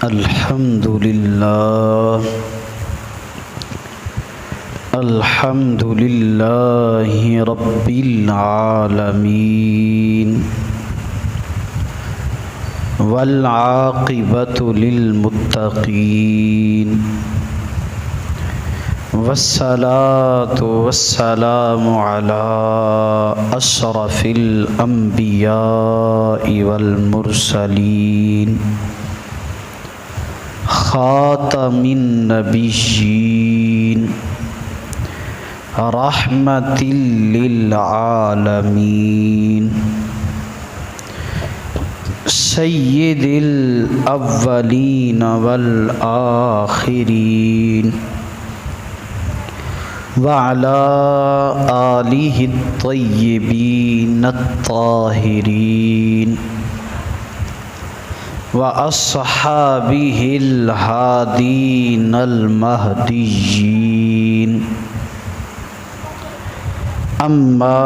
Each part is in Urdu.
الحمد للہ رب العالمین والعاقبۃ للمتقین والصلاة والسلام علی اشرف الانبیاء والمرسلین خاتم النبیین رحمۃ للعالمین سید الاولین والآخرین وعلی آلہ الطیبین الطاہرین وأصحابه الهادين المهديين أما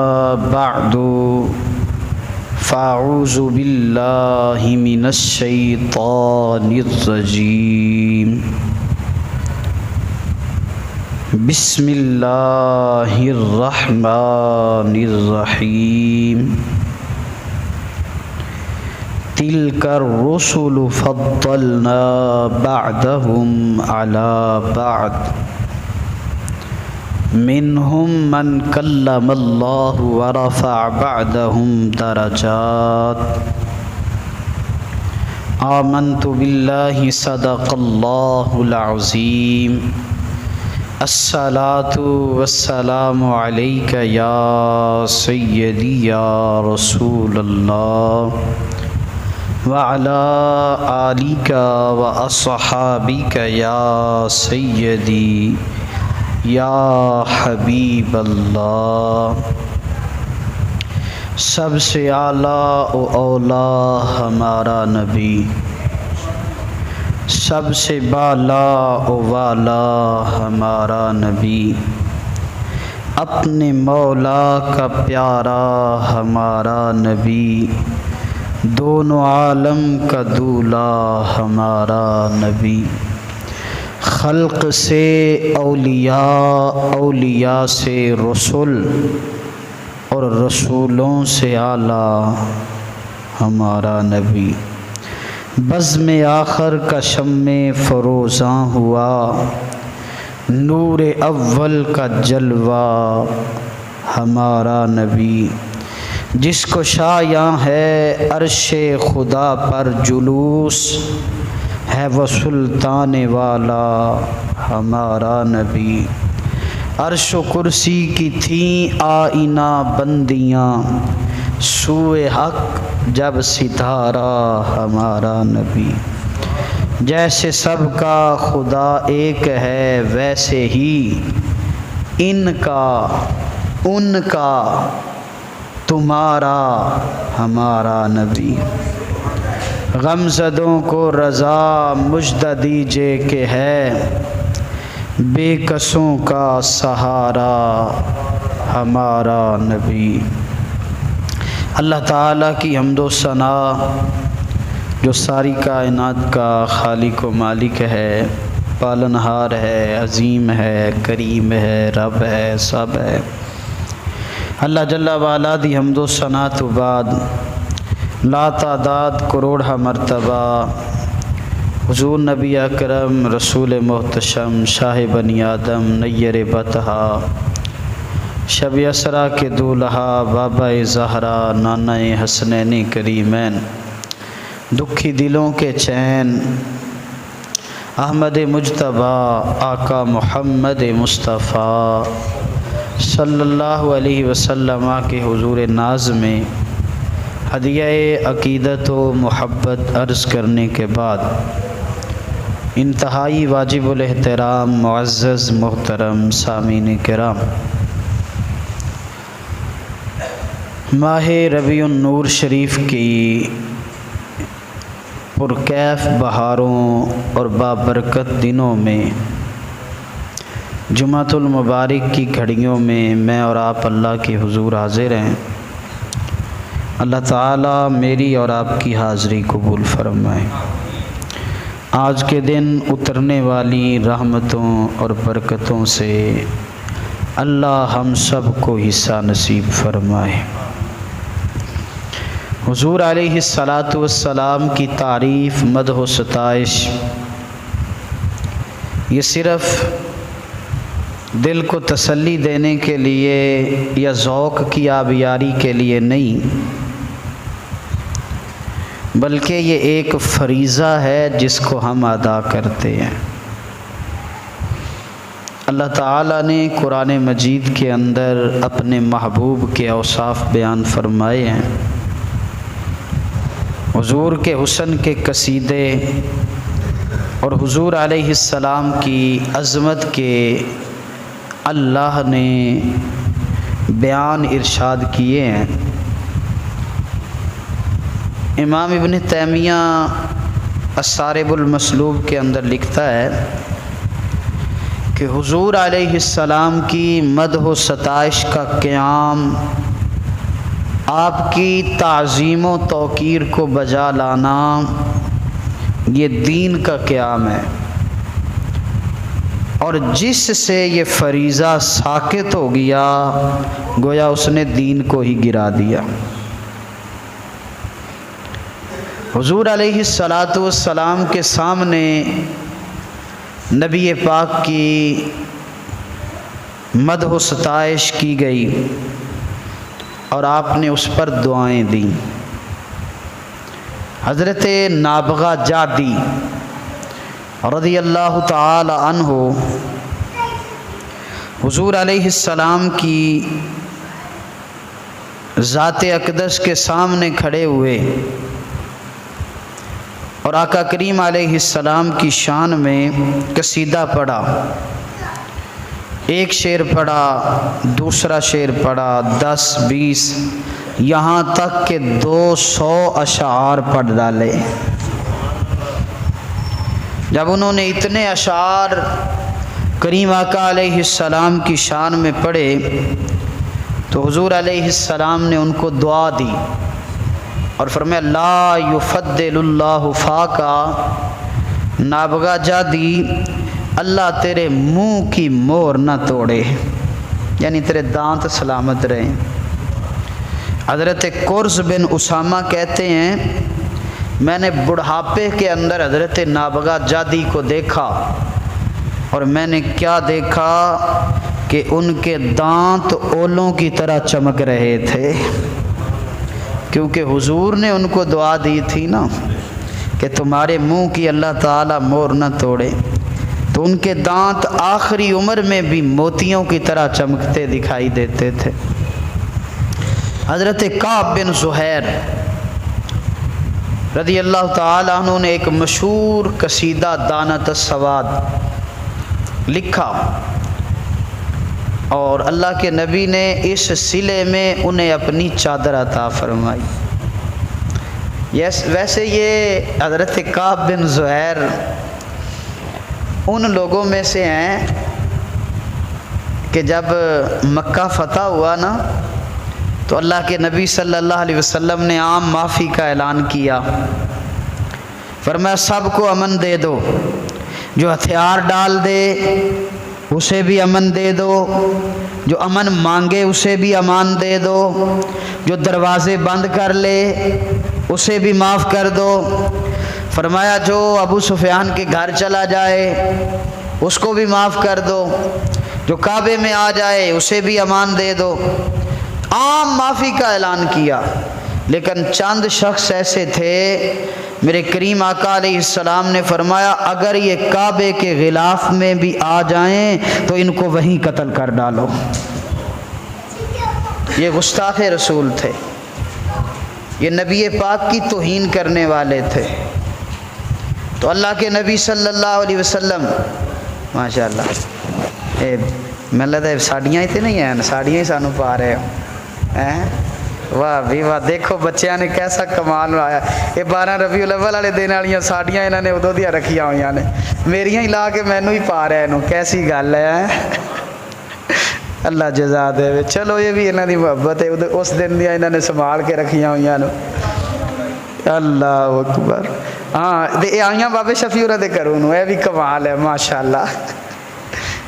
بعد فأعوذ بالله من الشيطان الرجيم بسم الله الرحمن الرحيم تلك الرسل فضلنا بعضهم على بعض منهم من كلم الله ورفع بعضهم درجات آمنت بالله صدق الله العظيم الصلاة والسلام عليك يا سيدي يا رسول الله وعلى آلِكَ وأصحابك يا سيدي يا حبيب اللہ۔ سب سے اعلیٰ و اولیٰ ہمارا نبی، سب سے بالا و والا ہمارا نبی، اپنے مولا کا پیارا ہمارا نبی، دونوں عالم کا دولہ ہمارا نبی، خلق سے اولیاء، اولیاء سے رسول اور رسولوں سے اعلیٰ ہمارا نبی، بزم آخر کا شمع فروزاں ہوا، نور اول کا جلوہ ہمارا نبی، جس کو شایاں ہے عرش خدا پر جلوس، ہے وہ سلطان والا ہمارا نبی، عرش و کرسی کی تھیں آئینہ بندیاں، سوئے حق جب ستارہ ہمارا نبی، جیسے سب کا خدا ایک ہے ویسے ہی ان کا ان کا تمہارا ہمارا نبی، غم زدوں کو رضا مژدہ دیجے کہ ہے بے کسوں کا سہارا ہمارا نبی۔ اللہ تعالیٰ کی حمد و ثنا جو ساری کائنات کا خالق و مالک ہے، پالنہار ہے، عظیم ہے، کریم ہے، رب ہے، سب ہے۔ اللہ جل وعلا دی حمد و ثنا تو بعد لا تعداد کروڑہ مرتبہ حضور نبی اکرم رسول محتشم شاہ بنی آدم نیر بطحا شب اسرا کے دولہا بابا زہرا نانا حسنین کریمین دکھی دلوں کے چین احمد مجتبیٰ آقا محمد مصطفیٰ صلی اللہ علیہ وسلم کے حضور ناز میں ہدیہ عقیدت و محبت عرض کرنے کے بعد انتہائی واجب الاحترام معزز محترم سامعین کرام، ماہ ربیع النور شریف کی پرکیف بہاروں اور بابرکت دنوں میں جمعۃ المبارک کی گھڑیوں میں اور آپ اللہ کے حضور حاضر ہیں۔ اللہ تعالیٰ میری اور آپ کی حاضری قبول فرمائے۔ آج کے دن اترنے والی رحمتوں اور برکتوں سے اللہ ہم سب کو حصہ نصیب فرمائے۔ حضور علیہ الصلاۃ والسلام کی تعریف، مدح و ستائش یہ صرف دل کو تسلی دینے کے لیے یا ذوق کی آبیاری کے لیے نہیں، بلکہ یہ ایک فریضہ ہے جس کو ہم ادا کرتے ہیں۔ اللہ تعالیٰ نے قرآن مجید کے اندر اپنے محبوب کے اوصاف بیان فرمائے ہیں۔ حضور کے حسن کے قصیدے اور حضور علیہ السلام کی عظمت کے اللہ نے بیان ارشاد کیے ہیں۔ امام ابن تیمیہ الصارب المسلوب کے اندر لکھتا ہے کہ حضور علیہ السلام کی مدح و ستائش کا قیام، آپ کی تعظیم و توقیر کو بجا لانا، یہ دین کا قیام ہے، اور جس سے یہ فریضہ ساقط ہو گیا گویا اس نے دین کو ہی گرا دیا۔ حضور علیہ الصلاۃ والسلام کے سامنے نبی پاک کی مدح و ستائش کی گئی اور آپ نے اس پر دعائیں دیں۔ حضرت نابغہ جادی رضی اللہ تعالی عنہ حضور علیہ السلام کی ذات اقدس کے سامنے کھڑے ہوئے اور آقا کریم علیہ السلام کی شان میں قصیدہ پڑھا۔ ایک شعر پڑھا، دوسرا شعر پڑھا، 10 20 یہاں تک کہ 200 اشعار پڑھ ڈالے۔ جب انہوں نے اتنے اشعار کریم آقا علیہ السلام کی شان میں پڑھے تو حضور علیہ السلام نے ان کو دعا دی اور فرمایا لا یفضل اللہ فاکا، نابغہ جادی اللہ تیرے منہ کی مور نہ توڑے، یعنی تیرے دانت سلامت رہیں۔ حضرت قرظ بن اسامہ کہتے ہیں میں نے بڑھاپے کے اندر حضرت نابغہ جادی کو دیکھا اور میں نے کیا دیکھا کہ ان کے دانت اولوں کی طرح چمک رہے تھے، کیونکہ حضور نے ان کو دعا دی تھی نا کہ تمہارے منہ کی اللہ تعالیٰ مور نہ توڑے، تو ان کے دانت آخری عمر میں بھی موتیوں کی طرح چمکتے دکھائی دیتے تھے۔ حضرت کعب بن زہیر رضی اللہ تعالیٰ عنہ نے ایک مشہور قصیدہ دانت السواد لکھا اور اللہ کے نبی نے اس صلے میں انہیں اپنی چادر عطا فرمائی۔ ویسے یہ حضرت کعب بن زہیر ان لوگوں میں سے ہیں کہ جب مکہ فتح ہوا نا تو اللہ کے نبی صلی اللہ علیہ وسلم نے عام معافی کا اعلان کیا، فرمایا سب کو امن دے دو، جو ہتھیار ڈال دے اسے بھی امن دے دو، جو امن مانگے اسے بھی امان دے دو، جو دروازے بند کر لے اسے بھی معاف کر دو۔ فرمایا جو ابو سفیان کے گھر چلا جائے اس کو بھی معاف کر دو، جو کعبے میں آ جائے اسے بھی امان دے دو۔ عام معافی کا اعلان کیا، لیکن چند شخص ایسے تھے، میرے کریم آقا علیہ السلام نے فرمایا اگر یہ کعبے کے غلاف میں بھی آ جائیں تو ان کو وہیں قتل کر ڈالو۔ یہ گستاخ رسول تھے، یہ نبی پاک کی توہین کرنے والے تھے۔ تو اللہ کے نبی صلی اللہ علیہ وسلم ماشاءاللہ میں لگتا ہے ساڑیاں ہی تو نہیں ہیں، ساڑیاں ہی سانو پا رہے ہو، واہ بھی واہ، دیکھو بچیاں نے کیسا کمال لایا۔ یہ 12 ربیع الاول والے دن والیاں ساڑیاں انہوں نے ادو دیا رکھیاں ہوئی نے، میریاں ہی لا کے مینوں ہی پا رہے ہیں، کیسی گل ہے۔ اللہ جزا دے، چلو یہ بھی انہوں کی محبت ہے، اس دن دیا انہوں نے سنبھال کے رکھیاں ہوئی۔ اللہ اکبر۔ ہاں تے آئیاں بابے شفیع ہوراں دے گھروں نو، اے بھی کمال ہے ماشاءاللہ۔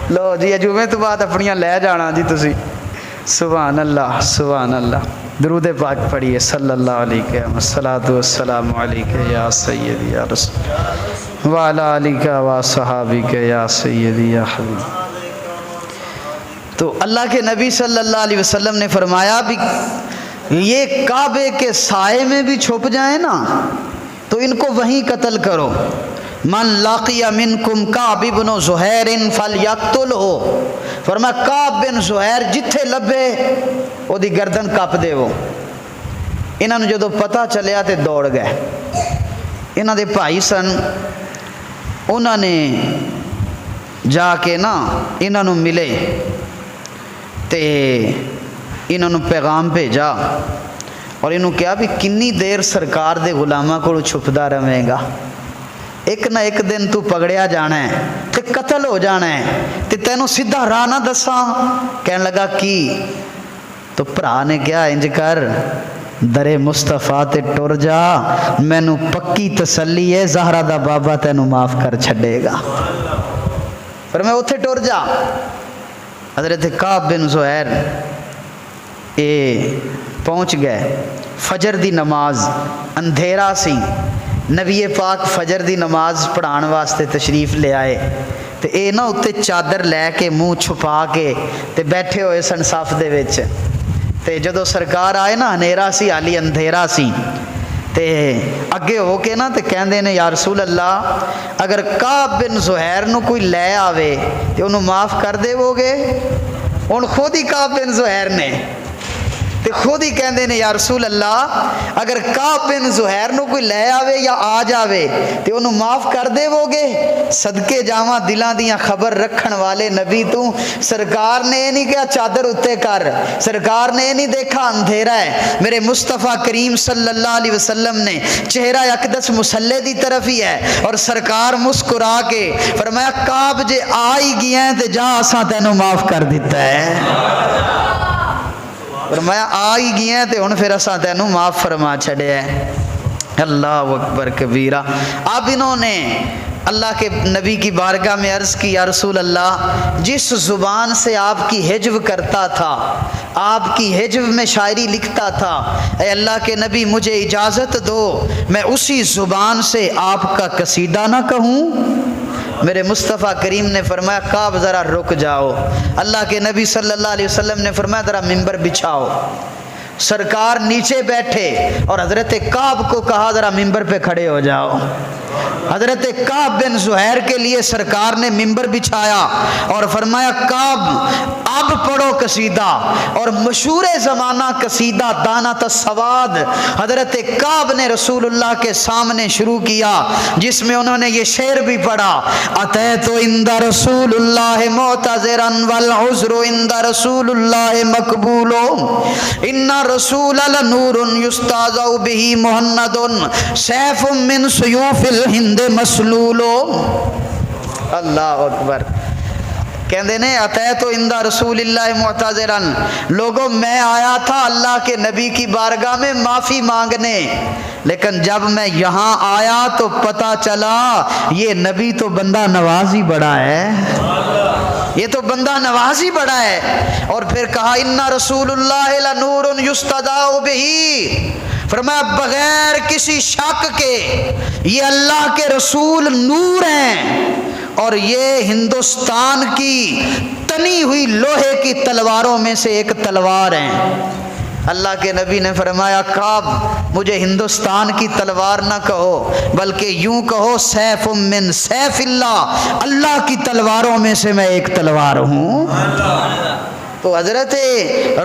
لو جی جمعے تو بعد اپنیاں لے جانا جی تسی۔ سبحان اللہ سبحان اللہ۔ درود پاک پڑھیے صلی اللہ علیہ والصلاۃ والسلام علیک یا سیدی یا رسول وعلی آلک و صحابک یا سیدی یا حبیب۔ تو اللہ کے نبی صلی اللہ علیہ وسلم نے فرمایا بھی یہ کعبے کے سائے میں بھی چھپ جائیں نا تو ان کو وہیں قتل کرو۔ من لاقی منکم کعب بن زہیر فلیقتلہ، فرمایا کعب بن زہیر جتھے لبے او دی گردن کپ دے وہ۔ انہاں نوں جدوں پتہ چلیا تے دوڑ گئے۔ انہاں دے بھائی سن، انہاں نے جا کے نا انہاں نوں ملے تے انہاں نوں پیغام بھیجا اور انہوں کہا بھی کنی دیر سرکار دے غلامہ کو چھپدا رہے گا، ایک نہ ایک دن تو پکڑیا جانا ہے تے قتل ہو جانا ہے تے تینوں سیدھا راہ نہ دساں۔ کہنے لگا کی؟ تو بھرا نے کہا انج کر درے مصطفیٰ تے ٹر جا، مینوں پکی تسلی ہے زہرا دا بابا تینوں معاف کر چھڈے گا، پر میں اتھے ٹر جا۔ حضرت کعب بن زہیر پہنچ گئے۔ فجر دی نماز، اندھیرا سی، نبی پاک فجر دی نماز پڑھان واسطے تشریف لے آئے تے اے نا اتنے چادر لے کے منہ چھپا کے تے بیٹھے ہوئے سن صف دے وچ۔ تے جدو سرکار آئے نا ہنیرا سی، حالی اندھیرا سی، تے اگے ہو کے نا تے کہندے نے یا رسول اللہ اگر کعب بن زہیر نو کوئی لے آوے تے انہوں معاف کر دے وہ گے؟ ان خود ہی کعب بن زہیر نے تے خود ہی کہندے نے یا رسول اللہ اگر کعب بن زہیر نو کوئی لے آوے یا آ جاوے تے انہوں معاف کر دے وہ گے؟ صدقے جاواں دلاں دیاں خبر رکھن والے نبی تو سرکار نے نہیں کہا چادر اتے کر، سرکار نے نہیں دیکھا اندھیرا ہے، میرے مصطفیٰ کریم صلی اللہ علیہ وسلم نے چہرہ اقدس مصلی دی طرف ہی ہے اور سرکار مسکرا کے فرمایا کعب جے آئی گیا ہے تے جا اساں تینوں معاف کر دیتا ہے۔ فرمایا آئی گیا ہے تے ہن پھر اساں تینوں معاف فرما چھڑیا ہے۔ اللہ اکبر کبیرہ۔ اب انہوں نے اللہ کے نبی کی بارگاہ میں عرض کی یا رسول اللہ جس زبان سے آپ کی حجو کرتا تھا، آپ کی حجو میں شاعری لکھتا تھا، اے اللہ کے نبی مجھے اجازت دو میں اسی زبان سے آپ کا قصیدہ نہ کہوں؟ میرے مصطفیٰ کریم نے فرمایا کعب ذرا رک جاؤ۔ اللہ کے نبی صلی اللہ علیہ وسلم نے فرمایا ذرا ممبر بچھاؤ۔ سرکار نیچے بیٹھے اور حضرت کعب کو کہا ذرا ممبر پہ کھڑے ہو جاؤ۔ حضرت کعب بن زہیر کے لیے سرکار نے ممبر بچھایا اور فرمایا کعب اب پڑھو قصیدہ، اور مشہور زمانہ قصیدہ دانت السواد حضرت کعب نے رسول اللہ کے سامنے شروع کیا، جس میں انہوں نے یہ شعر بھی پڑھا اتیت عند رسول اللہ معتذرا والعذر عند رسول اللہ مقبول ان رسول لنور یستاذ به مہند سیف من سیوف الہند مسلول۔ اللہ اکبر۔ کہندے نے اتیت عند رسول اللہ معتذرا، لوگوں میں آیا تھا اللہ کے نبی کی بارگاہ میں معافی مانگنے، لیکن جب میں یہاں آیا تو پتہ چلا یہ نبی تو بندہ نواز ہی بڑا ہے، یہ تو بندہ نواز ہی بڑا ہے۔ اور پھر کہا ان رسول اللہ لنور یستضاء بہ، فرمایا بغیر کسی شک کے یہ اللہ کے رسول نور ہیں اور یہ ہندوستان کی تنی ہوئی لوہے کی تلواروں میں سے ایک تلوار ہیں۔ اللہ کے نبی نے فرمایا کعب مجھے ہندوستان کی تلوار نہ کہو بلکہ یوں کہو سیف من سیف اللہ، اللہ کی تلواروں میں سے میں ایک تلوار ہوں۔ تو حضرت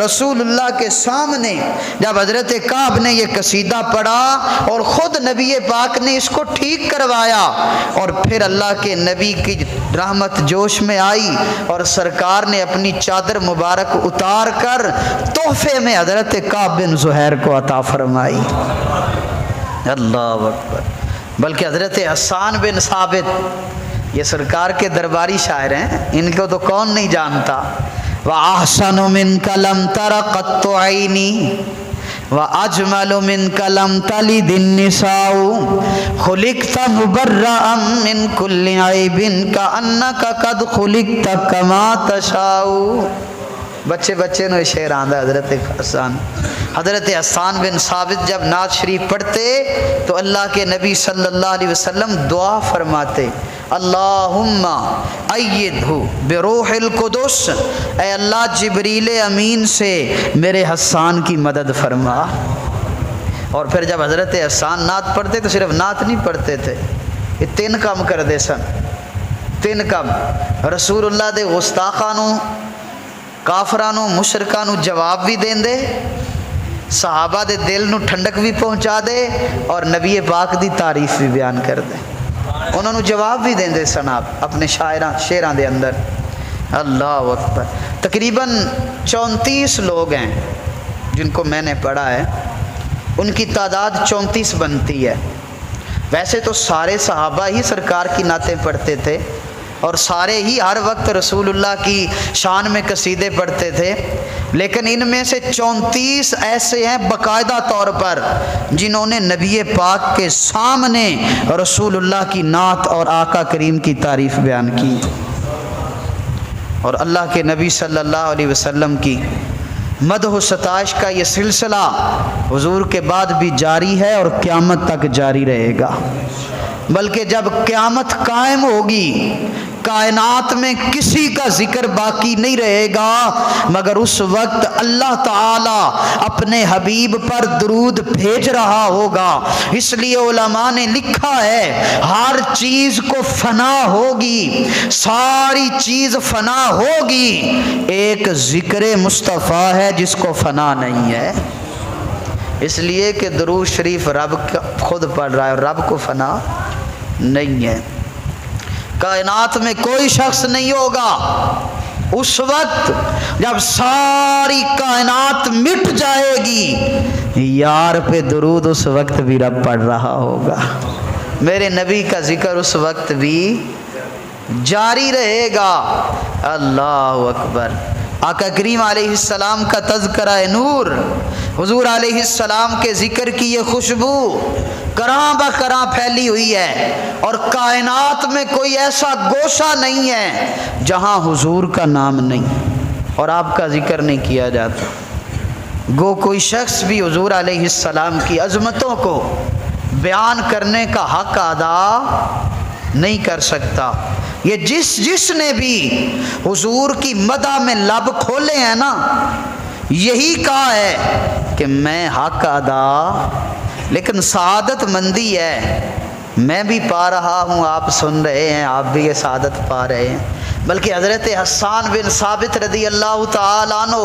رسول اللہ کے سامنے جب حضرت کعب نے یہ قصیدہ پڑھا اور خود نبی پاک نے اس کو ٹھیک کروایا، اور پھر اللہ کے نبی کی رحمت جوش میں آئی اور سرکار نے اپنی چادر مبارک اتار کر تحفے میں حضرت کعب بن زہیر کو عطا فرمائی۔ اللہ اکبر۔ بلکہ حضرت حسان بن ثابت یہ سرکار کے درباری شاعر ہیں، ان کو تو کون نہیں جانتا۔ وَأَحْسَنُ مِنْكَ لَمْ تَرَ قَطُّ عَيْنِي، وَأَجْمَلُ مِنْكَ لَمْ تَلِدِ النِّسَاءُ خُلِقْتَ مُبَرَّأً مِنْ كُلِّ عَيْبٍ كَأَنَّكَ قَدْ خُلِقْتَ كَمَا تَشَاءُ۔ بچے نو شعر آندا حضرت حسان بن ثابت جب نعت شریف پڑھتے تو اللہ کے نبی صلی اللہ علیہ وسلم دعا فرماتے، اللہم ایدہ بروح القدس، اے اللہ جبریل امین سے میرے حسان کی مدد فرما۔ اور پھر جب حضرت حسان نعت پڑھتے تو صرف نعت نہیں پڑھتے تھے، یہ 3 کام کر دے سن، 3 کام۔ رسول اللہ دے گستاخانوں، کافرانوں، مشرکانوں جواب بھی دین دے، صحابہ دے دل نو ٹھنڈک بھی پہنچا دے، اور نبی پاک دی تعریف بھی بیان کر دے۔ انہوں نے جواب بھی دیں دے سن آپ اپنے شعراں دے اندر۔ اللہ اکبر۔ تقریباً 34 لوگ ہیں جن کو میں نے پڑھا ہے، ان کی تعداد 34 بنتی ہے۔ ویسے تو سارے صحابہ ہی سرکار کی نعتیں پڑھتے تھے، اور سارے ہی ہر وقت رسول اللہ کی شان میں قصیدے پڑھتے تھے، لیکن ان میں سے 34 ایسے ہیں باقاعدہ طور پر جنہوں نے نبی پاک کے سامنے رسول اللہ کی نعت اور آقا کریم کی تعریف بیان کی، اور اللہ کے نبی صلی اللہ علیہ وسلم کی مدح و ستائش کا یہ سلسلہ حضور کے بعد بھی جاری ہے اور قیامت تک جاری رہے گا۔ بلکہ جب قیامت قائم ہوگی، کائنات میں کسی کا ذکر باقی نہیں رہے گا مگر اس وقت اللہ تعالی اپنے حبیب پر درود بھیج رہا ہوگا۔ اس لیے علماء نے لکھا ہے ہر چیز کو فنا ہوگی، ساری چیز فنا ہوگی، ایک ذکر مصطفیٰ ہے جس کو فنا نہیں ہے۔ اس لیے کہ درود شریف رب خود پڑھ رہا ہے اور رب کو فنا نہیں ہے۔ کائنات میں کوئی شخص نہیں ہوگا اس وقت جب ساری کائنات مٹ جائے گی، یار پہ درود اس وقت بھی رب پڑھ رہا ہوگا، میرے نبی کا ذکر اس وقت بھی جاری رہے گا۔ اللہ اکبر۔ آقا کریم علیہ السلام کا تذکرہ نور، حضور علیہ السلام کے ذکر کی یہ خوشبو کراں بکراں پھیلی ہوئی ہے، اور کائنات میں کوئی ایسا گوشہ نہیں ہے جہاں حضور کا نام نہیں اور آپ کا ذکر نہیں کیا جاتا۔ گو کوئی شخص بھی حضور علیہ السلام کی عظمتوں کو بیان کرنے کا حق ادا نہیں کر سکتا۔ یہ جس نے بھی حضور کی مدح میں لب کھولے ہیں نا، یہی کہا ہے کہ میں حق ادا، لیکن سعادت مندی ہے، میں بھی پا رہا ہوں، آپ سن رہے ہیں، آپ بھی یہ سعادت پا رہے ہیں۔ بلکہ حضرت حسان بن ثابت رضی اللہ تعالیٰ عنہ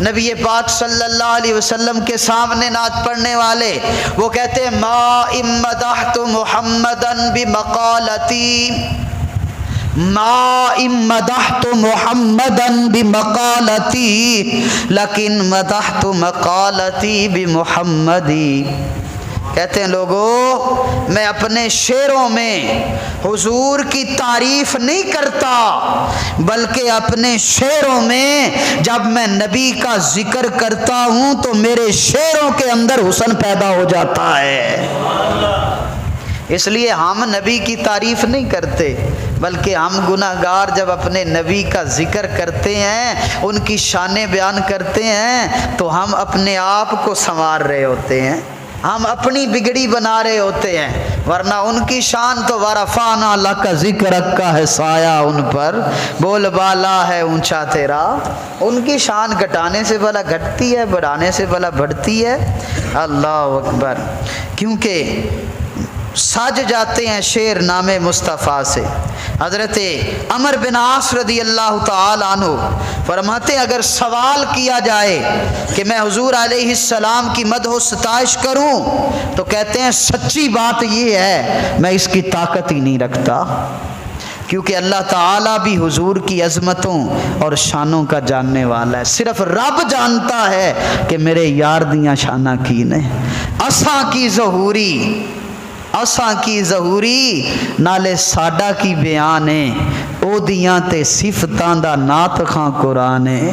نبی پاک صلی اللہ علیہ وسلم کے سامنے نعت پڑھنے والے، وہ کہتے ہیں ما ان مدحت محمدن بمقالتی، ما ان مدحت محمدن بمقالتی لیکن مدحت مقالتی بمحمدی۔ کہتے ہیں لوگوں، میں اپنے شعروں میں حضور کی تعریف نہیں کرتا، بلکہ اپنے شعروں میں جب میں نبی کا ذکر کرتا ہوں تو میرے شعروں کے اندر حسن پیدا ہو جاتا ہے۔ اس لیے ہم نبی کی تعریف نہیں کرتے، بلکہ ہم گناہگار جب اپنے نبی کا ذکر کرتے ہیں، ان کی شانیں بیان کرتے ہیں، تو ہم اپنے آپ کو سنوار رہے ہوتے ہیں، ہم اپنی بگڑی بنا رہے ہوتے ہیں، ورنہ ان کی شان تو ورفعنا لک ذکرک کا ہے سایہ ان پر، بول بالا ہے اونچا تیرا۔ ان کی شان گھٹانے سے بھلا گھٹتی ہے، بڑھانے سے بھلا بڑھتی ہے۔ اللہ اکبر۔ کیونکہ سج جاتے ہیں شعر نام مصطفیٰ سے۔ حضرت عمر بن عاص رضی اللہ تعالی عنہ فرماتے ہیں اگر سوال کیا جائے کہ میں حضور علیہ السلام کی مدح و ستائش کروں تو کہتے ہیں سچی بات یہ ہے میں اس کی طاقت ہی نہیں رکھتا، کیونکہ اللہ تعالیٰ بھی حضور کی عظمتوں اور شانوں کا جاننے والا ہے۔ صرف رب جانتا ہے کہ میرے یار دیاں شانہ کی نے اساں کی ظہوری نالے ساڈا کی بیان ہے او دیاں تے صفتاں دا نات خاں قرآن ہے۔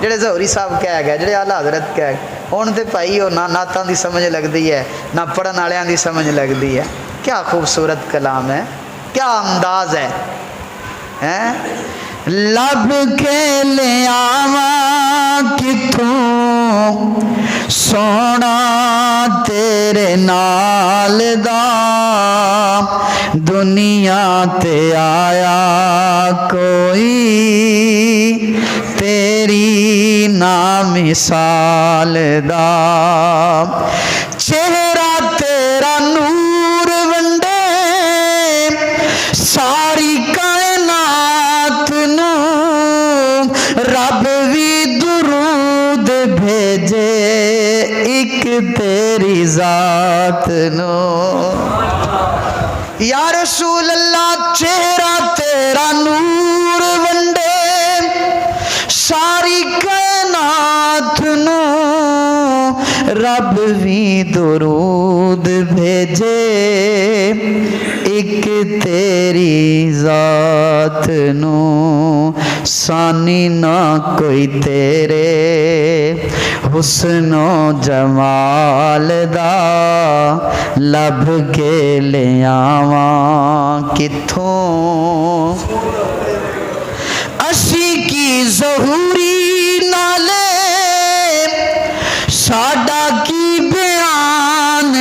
ਜਿਹੜੇ ਜ਼ੋਹਰੀ ਸਾਹਿਬ ਕਹਿ ਗਏ, ਜਿਹੜੇ ਆਲਾ ਹਜ਼ਰਤ ਕਹਿ ਗਏ। ਹੁਣ ਤੇ ਭਾਈ ਉਹ ਨਾ ਨਾਤਾਂ ਦੀ ਸਮਝ ਲੱਗਦੀ ਹੈ ਨਾ ਪੜ੍ਹਨ ਵਾਲਿਆਂ ਦੀ ਸਮਝ ਲੱਗਦੀ ਹੈ। کیا خوبصورت کلام ہے، کیا انداز ہے۔ لب کے لے آواں کتھوں سونا تیرے نال دا دنیا تے آیا کوئی تیری نا مثال دا چہرہ تیرا نور ونڈے ساری کائنات نو رب بھی درود بھیجے ایک تیری ذات نو۔ یا رسول اللہ چہرہ تیرا نور ونڈے ساری کائنات نو رب بھی درود بھیجے ایک تیری ذات نو ثانی نہ کوئی تیرے حسن و جمال دا لب کے لے آواں کتھوں اسی کی ظہوری نالے ساڈا کی بیان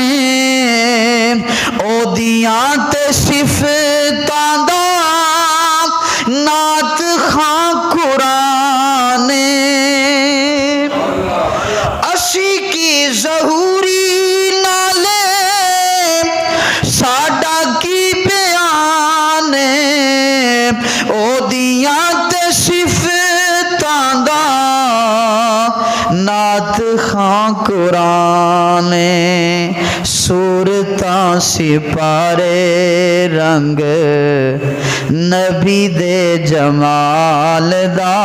او دیاں تے صفتاں دا نعت خاں قرآن اسی کی ظہوری نالے ساڈا کی بیان او دیاں تے صفتاں دا نعت خاں قرآن صورتاں سپارے رنگ نبی دے جمال دا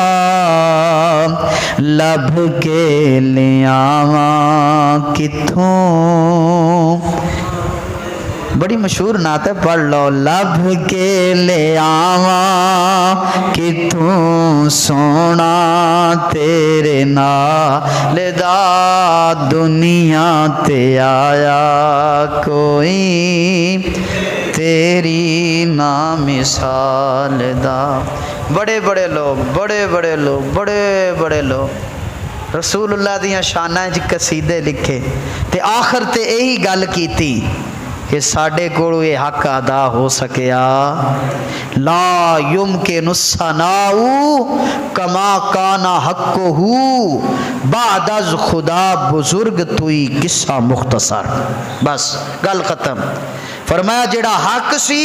لب کے لے آواں کتھوں بڑی مشہور نعت ہے پڑھ لو۔ لب کے لے آواں کتھوں سونا تیرے نال دا دنیا تے آیا کوئی تیری نا مثال دا۔ بڑے بڑے لوگ بڑے لوگ رسول اللہ دیاں شاناں وچ قصیدے لکھے تے آخر تے یہی گل کیتی کہ ساڈے کولوں یہ حق ادا ہو سکیا لا یمکن الثناء کما کان حقہ بعد از خدا بزرگ توئی قصہ مختصر بس گل ختم۔ فرمایا جڑا حق سی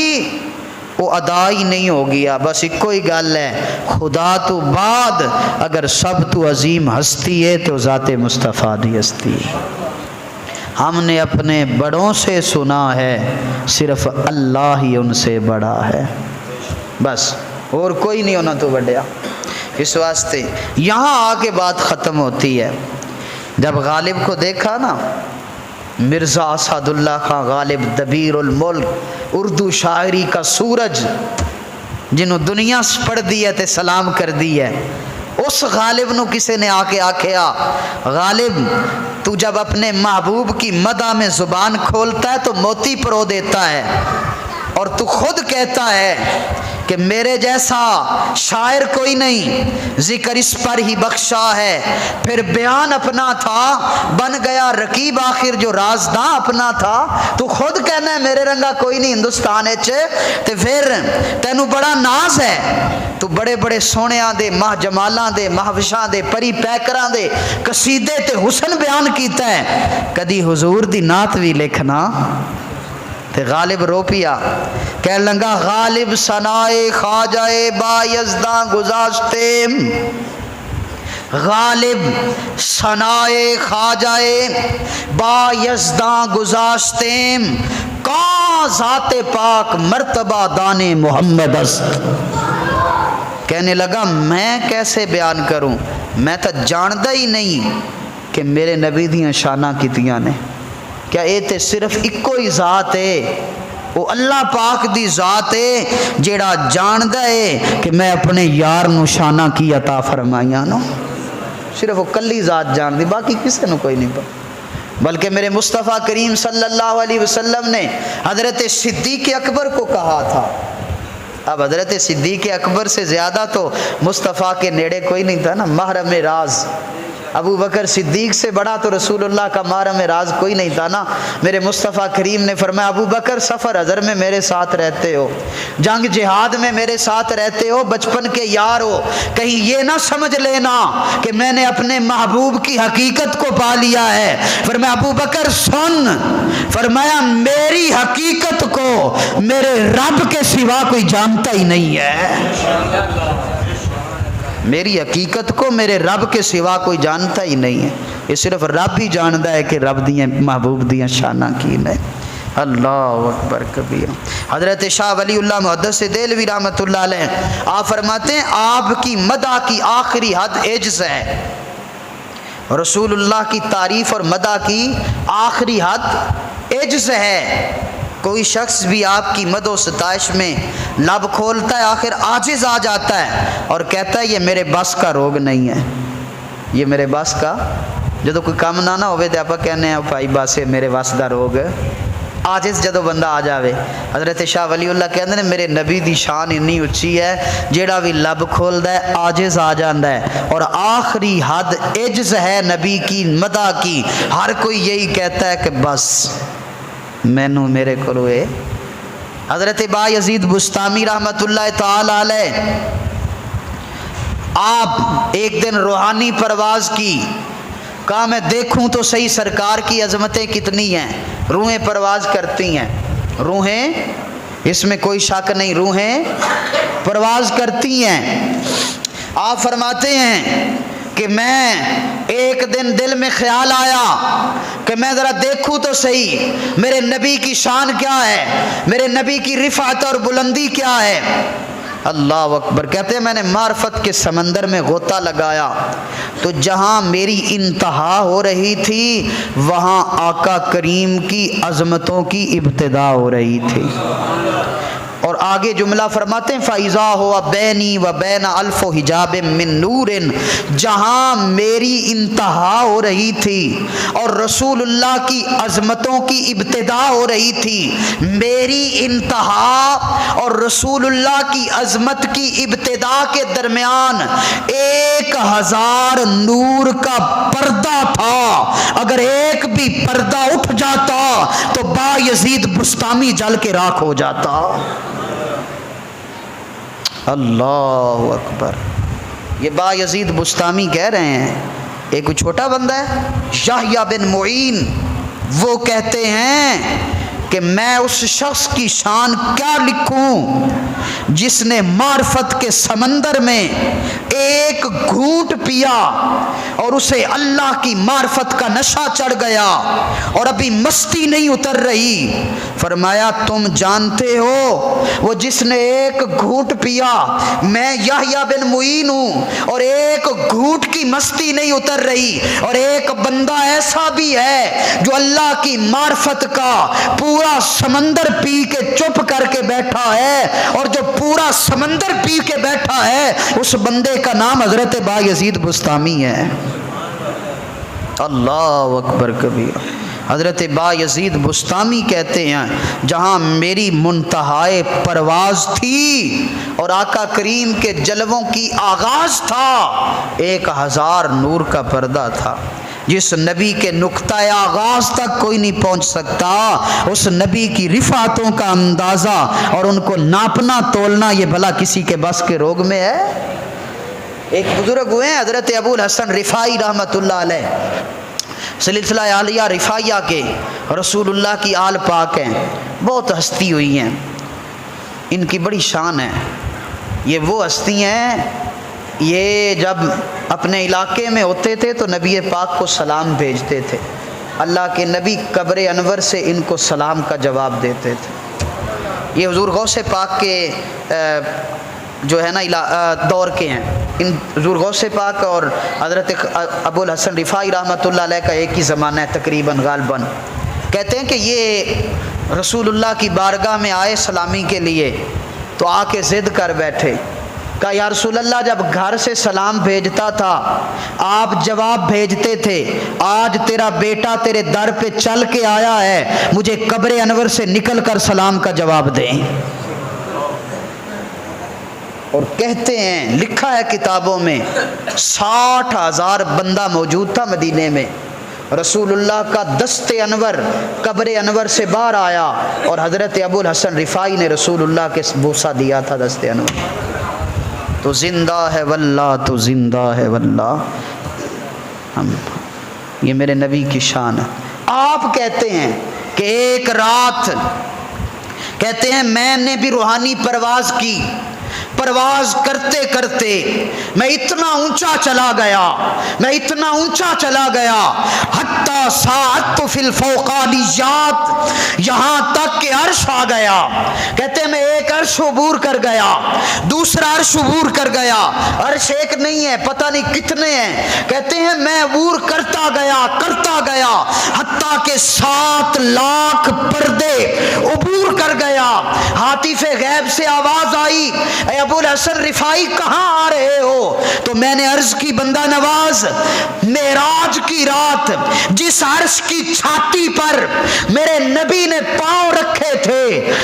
وہ ادا ہی نہیں ہو گیا، بس ایک ہی گل ہے خدا تو بعد اگر سب تو عظیم ہستی ہے تو ذات مصطفیٰ دی ہستی ہے۔ ہم نے اپنے بڑوں سے سنا ہے صرف اللہ ہی ان سے بڑا ہے، بس اور کوئی نہیں ہونا تو بڑھیا۔ اس واسطے یہاں آ کے بات ختم ہوتی ہے۔ جب غالب کو دیکھا نا مرزا اسد اللہ خان غالب دبیر الملک اردو شاعری کا سورج جنہوں دنیا پڑھ دی ہے تے سلام کر دی ہے، اس غالب نو کسی نے آ کے آکھیا غالب تو جب اپنے محبوب کی مدح میں زبان کھولتا ہے تو موتی پرو دیتا ہے، اور تو خود کہتا ہے کہ میرے جیسا شاعر کوئی نہیں، ذکر اس پر ہی بخشا ہے، پھر بیان اپنا تھا بن گیا رقیب آخر جو رازداں اپنا تھا۔ تو خود کہنا ہے میرے رنگا کوئی نہیں ہندوستان وچ، تے پھر تینوں بڑا ناز ہے، تو بڑے بڑے سونیاں دے ماہ جمالاں دے محوشاں دے پری پیکراں دے قصیدے تے حسن بیان کیتا ہے، کدی حضور دی نعت بھی لکھنا تے غالب رو پیا، کہنے لگا غالب ثنائے خواجہ بایزداں گزاشتے، غالب ثنائے خواجہ بایزداں گزاشتے، کہاں ذات پاک مرتبہ دان محمد است۔ کہنے لگا میں کیسے بیان کروں، میں تو جاندہ ہی نہیں کہ میرے نبی دیاں شانہ کیتیاں نے، کیا اے تے صرف اکو ہی ذات ہے، وہ اللہ پاک دی ذات ہے جیڑا جاندہ ہے کہ میں اپنے یار نو شانہ کی عطا فرمائیاں نو، صرف وہ کلی ذات جان دی، باقی کسی نو کوئی نہیں پتا۔ بلکہ میرے مصطفیٰ کریم صلی اللہ علیہ وسلم نے حضرت صدیق اکبر کو کہا تھا، اب حضرت صدیق اکبر سے زیادہ تو مصطفیٰ کے نیڑے کوئی نہیں تھا نا، محرم راز، ابو بکر صدیق سے بڑا تو رسول اللہ کا محرم راز کوئی نہیں تھا نا۔ میرے مصطفیٰ کریم نے فرمایا ابو بکر سفر حضر میں میرے ساتھ رہتے ہو، جنگ جہاد میں میرے ساتھ رہتے ہو، بچپن کے یار ہو، کہیں یہ نہ سمجھ لینا کہ میں نے اپنے محبوب کی حقیقت کو پا لیا ہے۔ فرمایا ابو بکر سن، فرمایا میری حقیقت کو میرے رب کے سوا کوئی جانتا ہی نہیں ہے، میری حقیقت کو میرے رب کے سوا کوئی جانتا ہی نہیں ہے، یہ صرف رب ہی جانتا ہے کہ رب دیاں محبوب دیاں شانہ کی نے۔ اللہ اکبر کبیر۔ حضرت شاہ ولی اللہ محدث دہلوی رحمۃ اللہ علیہ آپ فرماتے ہیں آپ کی مدح کی آخری حد عجز ہے، رسول اللہ کی تعریف اور مدح کی آخری حد عجز ہے۔ کوئی شخص بھی آپ کی مدح و ستائش میں لب کھولتا ہے آخر عاجز آ جاتا ہے اور کہتا ہے یہ میرے بس کا روگ نہیں ہے، یہ میرے بس کا، جدو کوئی کام نہ ہوئے تو آپ کہنے ہیں بھائی بس یہ میرے بس دا روگ ہے، عاجز جدو بندہ آ جاوے۔ حضرت شاہ ولی اللہ کہتے ہیں میرے نبی دی شان اتنی اچھی ہے جیڑا بھی لب کھولدا ہے عاجز آ جاندا ہے، اور آخری حد عجز ہے نبی کی مدح کی، ہر کوئی یہی کہتا ہے کہ بس مینو میرے کو روئے۔ حضرت با یزید بستامی رحمت اللہ تعالی علیہ آپ ایک دن روحانی پرواز کی، کہا میں دیکھوں تو صحیح سرکار کی عظمتیں کتنی ہیں، روحیں پرواز کرتی ہیں، روحیں اس میں کوئی شک نہیں، روحیں پرواز کرتی ہیں۔ آپ فرماتے ہیں کہ میں ایک دن دل میں خیال آیا کہ میں ذرا دیکھوں تو صحیح میرے نبی کی شان کیا ہے، میرے نبی کی رفعت اور بلندی کیا ہے۔ اللہ اکبر۔ کہتے ہیں میں نے معرفت کے سمندر میں غوطہ لگایا تو جہاں میری انتہا ہو رہی تھی وہاں آقا کریم کی عظمتوں کی ابتدا ہو رہی تھی، اور آگے جملہ فرماتے ہیں فَإِذَا هُوَ بَيْنِي وَبَيْنَ أَلْفُ حِجَابٍ مِّن نُورٍ، جہاں میری انتہا ہو رہی تھی اور رسول اللہ کی عظمتوں کی ابتدا ہو رہی تھی، میری انتہا اور رسول اللہ کی عظمت کی ابتدا کے درمیان 1000 نور کا پردہ تھا، اگر ایک بھی پردہ اٹھ جاتا تو با یزید بستامی جل کے راکھ ہو جاتا۔ اللہ اکبر۔ یہ با یزید بستامی کہہ رہے ہیں، ایک کوئی چھوٹا بندہ ہے یحییٰ بن معین، وہ کہتے ہیں کہ میں اس شخص کی شان کیا لکھوں جس نے معرفت کے سمندر میں ایک گھونٹ پیا اور اسے اللہ کی معرفت کا نشہ چڑھ گیا اور ابھی مستی نہیں اتر رہی۔ فرمایا تم جانتے ہو وہ جس نے ایک گھونٹ پیا، میں یحییٰ بن معین ہوں اور ایک گھونٹ کی مستی نہیں اتر رہی، اور ایک بندہ ایسا بھی ہے جو اللہ کی معرفت کا پورا سمندر پی کے چپ کر کے بیٹھا ہے، اور جو پورا سمندر پی کے بیٹھا ہے اس بندے کا نام حضرت با یزید بستامی ہے۔ اللہ اکبر کبیر۔ حضرت با یزید بستامی کہتے ہیں جہاں میری منتہائے پرواز تھی اور آقا کریم کے جلووں کی آغاز تھا، 1000 نور کا پردہ تھا، جس نبی کے نقطہ آغاز تک کوئی نہیں پہنچ سکتا، اس نبی کی رفعتوں کا اندازہ اور ان کو ناپنا تولنا یہ بھلا کسی کے بس کے روگ میں ہے؟ ایک بزرگ ہوئے ہیں حضرت ابو الحسن رفاعی رحمت اللہ علیہ، سلسلہ عالیہ رفاعیہ کے رسول اللہ کی آل پاک ہیں، بہت ہستی ہوئی ہیں، ان کی بڑی شان ہے۔ یہ وہ ہستی ہیں، یہ جب اپنے علاقے میں ہوتے تھے تو نبی پاک کو سلام بھیجتے تھے، اللہ کے نبی قبر انور سے ان کو سلام کا جواب دیتے تھے۔ یہ حضور غوث پاک کے جو ہے نا دور کے ہیں۔ ان حضور غوث پاک اور حضرت ابو الحسن رفاعی رحمۃ اللہ علیہ کا ایک ہی زمانہ ہے تقریباً غالباً۔ کہتے ہیں کہ یہ رسول اللہ کی بارگاہ میں آئے سلامی کے لیے، تو آ کے ضد کر بیٹھے، کہا یا رسول اللہ جب گھر سے سلام بھیجتا تھا آپ جواب بھیجتے تھے، آج تیرا بیٹا تیرے در پہ چل کے آیا ہے، مجھے قبر انور سے نکل کر سلام کا جواب دیں۔ اور کہتے ہیں، لکھا ہے کتابوں میں، 60,000 بندہ موجود تھا مدینے میں، رسول اللہ کا دست انور قبر انور سے باہر آیا اور حضرت ابو الحسن رفاعی نے رسول اللہ کے بوسہ دیا تھا دست انور۔ تو زندہ ہے واللہ، تو زندہ ہے واللہ، یہ میرے نبی کی شان ہے۔ آپ کہتے ہیں کہ ایک رات کہتے ہیں میں نے بھی روحانی پرواز کی، پرواز کرتے کرتے میں اتنا اونچا چلا گیا حتی ساعت فی الفوقانیات، یہاں تک کہ عرش آ گیا۔ کہتے ہیں میں ایک عرش عبور کر گیا، دوسرا عرش عبور کر گیا، عرش ایک نہیں ہے پتہ نہیں کتنے ہیں۔ کہتے ہیں میں عبور کرتا گیا حتیٰ کہ 7 لاکھ پردے عبور کر گیا۔ ہاتف غیب سے آواز آئی، اے ابو الحسن رفاعی کہاں آ رہے ہو؟ تو میں نے عرض کی بندہ نواز، معراج کی رات جس عرش کی چھاتی پر میرے نبی نے پاؤں رکھے تھے،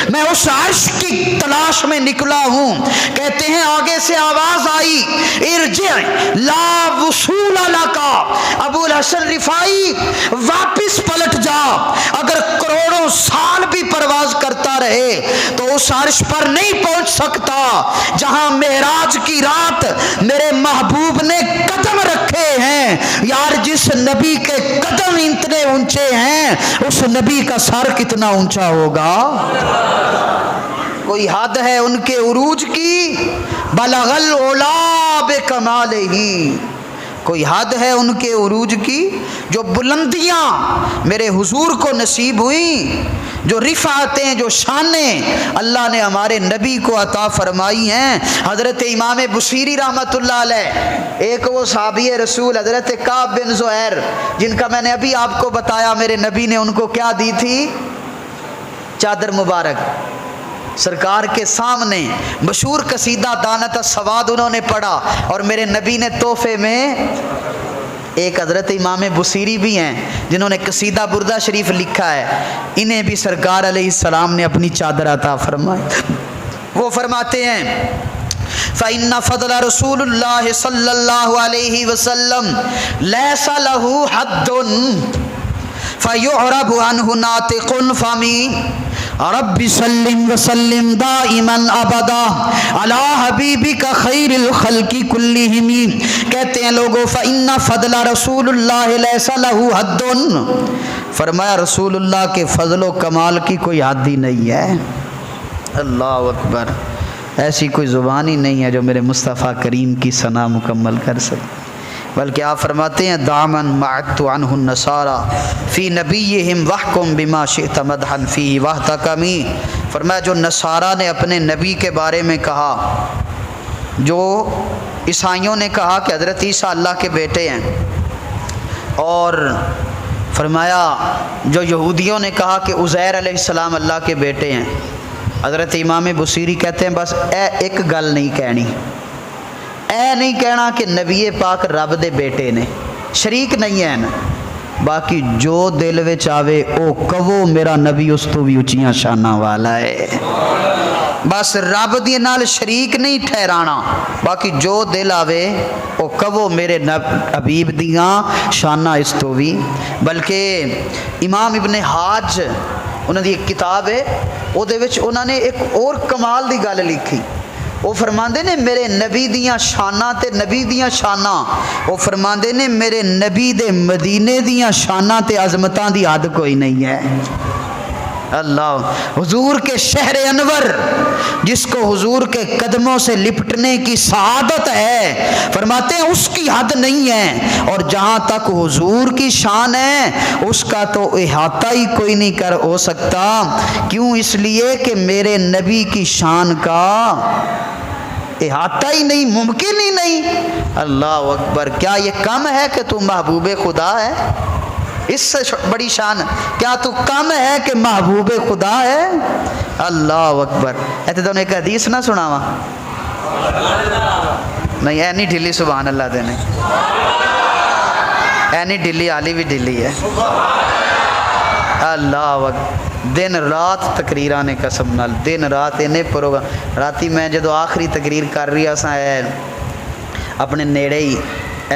میں اس عرش کی تلاش میں نکلا ہوں۔ کہتے ہیں آگے سے آواز آئی، ارجع لا وصول لکا، ابو الحسن رفاعی واپس پلٹ جا، اگر کروڑوں سال بھی پرواز کرتا رہے تو اس عرش پر نہیں پہنچ سکتا جہاں معراج کی رات میرے محبوب نے قدم رکھے ہیں۔ یار جس نبی کے قدم اتنے اونچے ہیں، اس نبی کا سر کتنا اونچا ہوگا؟ کوئی حد ہے ان کے عروج کی؟ بلغ العلا بکمالہ، کوئی حد ہے ان کے عروج کی؟ جو بلندیاں میرے حضور کو نصیب ہوئیں، جو رفعتیں، جو شانیں اللہ نے ہمارے نبی کو عطا فرمائی ہیں۔ حضرت امام بصیری رحمۃ اللہ علیہ، ایک وہ صحابی رسول حضرت کعب بن زہیر جن کا میں نے ابھی آپ کو بتایا، میرے نبی نے ان کو کیا دی تھی؟ چادر مبارک۔ سرکار کے سامنے مشہور قصیدہ دانت السواد انہوں نے پڑھا، اور میرے نبی نے تحفے میں، ایک حضرت امام بصیری بھی ہیں جنہوں نے قصیدہ بردہ شریف لکھا ہے، انہیں بھی سرکار علیہ السلام نے اپنی چادر عطا فرمائی۔ وہ فرماتے ہیں فَإِنَّ فَضْلَ رسول اللہ صلی اللہ علیہ وسلم لَيْسَ لَهُ حَدٌّ فَيُعْرَبُ عَنْهُ نَاطِقٌ فَمِي رب سلم وسلم دائما ابدا علی حبیبک خیر الخلق کلہم۔ کہتے ہیں لوگوں فإن فضل رسول اللہ لیس لہ حد، فرمایا رسول اللہ کے فضل و کمال کی کوئی حد ہی نہیں ہے۔ اللہ اکبر، ایسی کوئی زبان ہی نہیں ہے جو میرے مصطفیٰ کریم کی ثنا مکمل کر سکے۔ بلکہ آپ فرماتے ہیں دامن معدت عنہ النصارى فی نبیہم وحکم بما شئت مدحا فیہ واحتکمی۔ فرمایا جو نصارہ نے اپنے نبی کے بارے میں کہا، جو عیسائیوں نے کہا کہ حضرت عیسیٰ اللہ کے بیٹے ہیں، اور فرمایا جو یہودیوں نے کہا کہ عزیر علیہ السلام اللہ کے بیٹے ہیں، حضرت امام بصیری کہتے ہیں بس ایک گل نہیں کہنی، نہیں کہنا کہ نبی پاک رب دے بیٹے نے، شریک نہیں ہے نا، باقی جو دل وچ آوے او کہو میرا نبی اس تو بھی اچیاں شاناں والا ہے۔ بس رب دی نال شریک نہیں ٹھہرانا، باقی جو دل آوے او کہو میرے حبیب دیاں شاناں اس تو بھی۔ بلکہ امام ابن حاج انہوں دی ایک کتاب ہے، او دے وچ انہوں نے ایک اور کمال دی گل لکھی۔ وہ فرماندے نے میرے نبی دیاں شاناں تے نبی دیاں شاناں، وہ فرماندے نے میرے نبی دے مدینے دیاں شاناں تے عظمتاں دی حد کوئی نہیں ہے۔ اللہ، حضور کے شہر انور جس کو حضور کے قدموں سے لپٹنے کی سعادت ہے، فرماتے ہیں اس کی حد نہیں ہے، اور جہاں تک حضور کی شان ہے اس کا تو احاطہ ہی کوئی نہیں کر ہو سکتا۔ کیوں؟ اس لیے کہ میرے نبی کی شان کا احاطہ ہی نہیں، ممکن ہی نہیں۔ اللہ اکبر، کیا یہ کم ہے کہ تو محبوب خدا ہے؟ اس سے بڑی شان کیا تو کم ہے کہ محبوب خدا ہے؟ اللہ اکبر۔ ایتے تو ایک حدیث نہ سناوا؟ نہیں اے نہیں ڈھلی، سبحان اللہ دینے اے نہیں ڈھلی، علی بھی ڈھلی ہے۔ اللہ اکبر، دن رات تقریراں نے قسم نال، دن رات انے پروگرام۔ راتی میں جدو آخری تقریر کر رہی اساں اپنے نیڑے ہی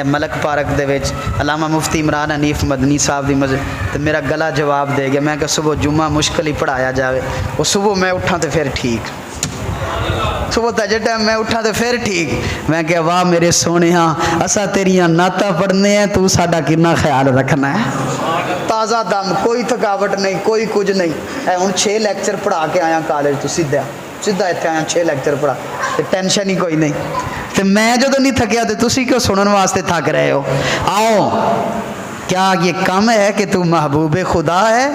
ملک پارک دے وچ علامہ مفتی عمران حنیف مدنی صاحب دی مسجد، تو میرا گلا جواب دے گیا، میں کہ صبح جمعہ مشکل ہی پڑھایا جاوے، وہ صبح میں اٹھا تو پھر ٹھیک، صبح تجھے ٹائم میں اٹھا تو پھر ٹھیک۔ میں کہ واہ میرے سونے ہاں، اسا تیریاں نعتاں پڑھنے ہیں، تو ساڈا کتنا خیال رکھنا ہے۔ تازہ دم، کوئی تھکاوٹ نہیں، کوئی کچھ نہیں۔ اے ہن 6 لیکچر پڑھا کے آیا کالج تو سیدھا اتنے آیا 6 لیکچر پڑھا، ٹینشن ہی کوئی نہیں۔ تو میں جدو نہیں تھکیا تو تسی کیوں سنن واسطے تھک رہے ہو؟ آؤ، کیا یہ کم ہے کہ تو محبوب خدا ہے؟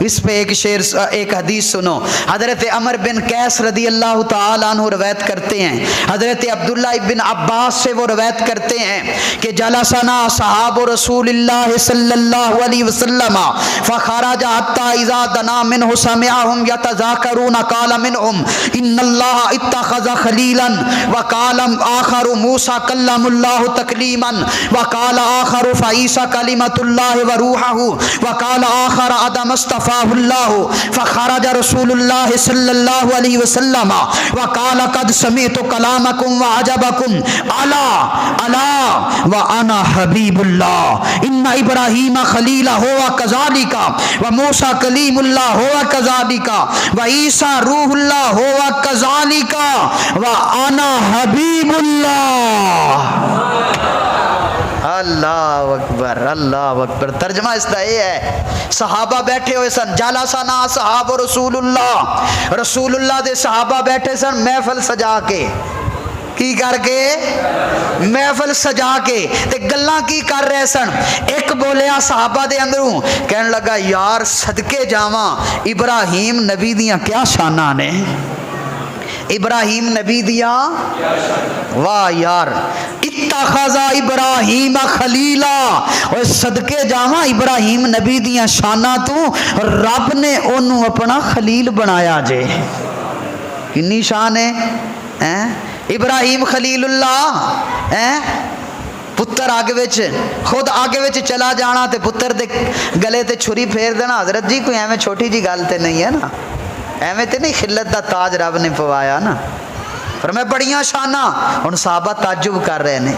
اس پہ ایک شعر، ایک حدیث سنو۔ حضرت عمر بن قیس رضی اللہ تعالیٰ عنہ روایت کرتے ہیں، حضرت عبداللہ ابن عباس سے وہ روایت کرتے ہیں کہ جلسنا صحاب رسول اللہ صلی اللہ علیہ وسلم فخرج حتى اذا دنا منه سمعهم يتذاكرون قال منهم ان الله اتخذ خليلا وقال آخر موسى كلم الله تكليما وقال آخر فعيسى كلمة الله وروحه وقال آخر آدم اصطفاه الله فخرج رسول الله صلى الله عليه وسلم وقال قد سمعت كلامكم وعجبكم الا وانا حبيب الله ان ابراهيم خليل هو كذلك وموسى كليم الله هو كذلك وعيسى روح الله هو كذلك وانا حبيب الله۔ اللہ اکبر، اللہ اکبر۔ ترجمہ اس کا یہ ہے، صحابہ بیٹھے ہوئے سن، جالسنا صحاب رسول اللہ، رسول اللہ دے صحابہ بیٹھے سن محفل سجا کے، کی کر کے؟ محفل سجا کے، تے گلاں کی کر رہے سن۔ ایک بولیا صحابہ دے اندروں، کہنے لگا یار صدقے جاواں ابراہیم نبی دیاں کیا شاناں نے، ابراہیم نبی دیاں، واہ یار، اتخذ ابراہیم خلیلا، اور صدقے جاواں ابراہیم نبی دیاں شاناں تو رب نے انہوں اپنا خلیل بنایا جے۔ کنی شان ہے ابراہیم خلیل اللہ، پتر آگے وچ، خود آگے وچ چلا جانا تے پتر دے گلے تے چھری پھیر دینا۔ حضرت جی کوئی ایویں چھوٹی جی گل تے نہیں ہے نا، ایویں تے نہیں خلت دا تاج رب نے پوایا نا، پر میں بڑیاں شاناں۔ ہن صحابہ تعجب کر رہے نے،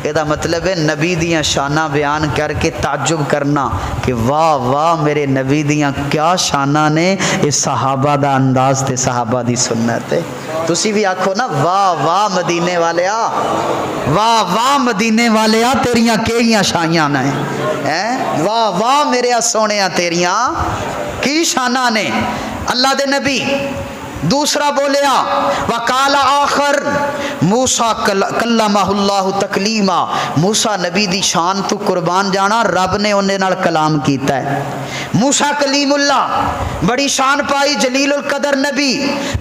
یہ مطلب ہے نبی دیاں شاناں بیان کر کے تعجب کرنا کہ واہ واہ میرے نبی دیاں کیا شاناں نے۔ یہ صحابہ دا انداز تے صحابہ دی سنت ہے۔ تسی بھی آکھو نا واہ واہ مدینے والیا، واہ واہ مدینے والیا تیریاں کیڑیاں شانیاں نے، واہ واہ میرے سونیاں تیریاں کی شاناں نے۔ اللہ دے نبی دوسرا بولیا وقال آخر موسیٰ کلمہ اللہ تکلیما، موسیٰ نبی دی شان تو قربان جانا، رب نے انہیں نال کلام کیتا ہے۔ موسیٰ کلیم اللہ، بڑی شان پائی، جلیل القدر نبی۔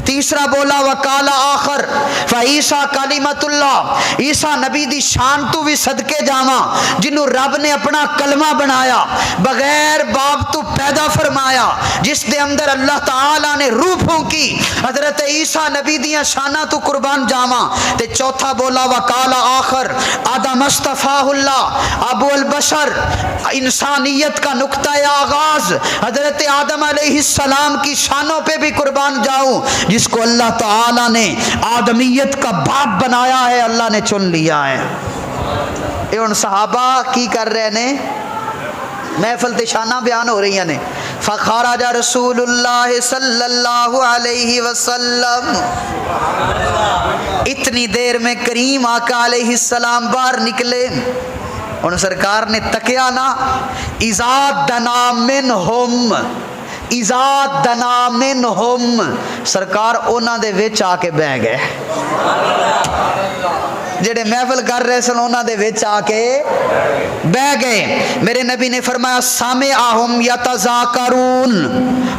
تیسرا بولا وقال آخر فعیسیٰ کلمۃ اللہ، عیسیٰ نبی دی شان تو بھی صدقے جاواں جنہوں رب نے اپنا کلمہ بنایا، بغیر باپ تو پیدا فرمایا، جس دے اندر اللہ تعالیٰ نے روح پھونکی، حضرت عیسیٰ نبی دیاں شانہ تو قربان جاواں۔ تے چوتھا بولا وقال آخر آدم اصطفاہ اللہ، ابو البشر، انسانیت کا نقطہ آغاز، حضرت آدم علیہ السلام کی شانوں پہ بھی قربان جاؤں، جس کو اللہ تعالیٰ نے آدمیت کا باپ بنایا ہے، اللہ نے چن لیا ہے۔ یہ ان صحابہ کی کر رہے نے، محفل تے شانہ بیان ہو رہی ہیں نے۔ فخرج رسول اللہ صلی اللہ علیہ وسلم، اتنی دیر میں کریم آقا علیہ السلام باہر نکلے. ان سرکار نے تکیا نا، اذا دنا منہم، اذا دنا منہم، سرکار انہاں دے وچ آ کے بہ گئے. جڑے محفل کر رہے سن انہاں دے وچ آ کے بہ گئے. میرے نبی نے فرمایا سامعہم یتذاکرون،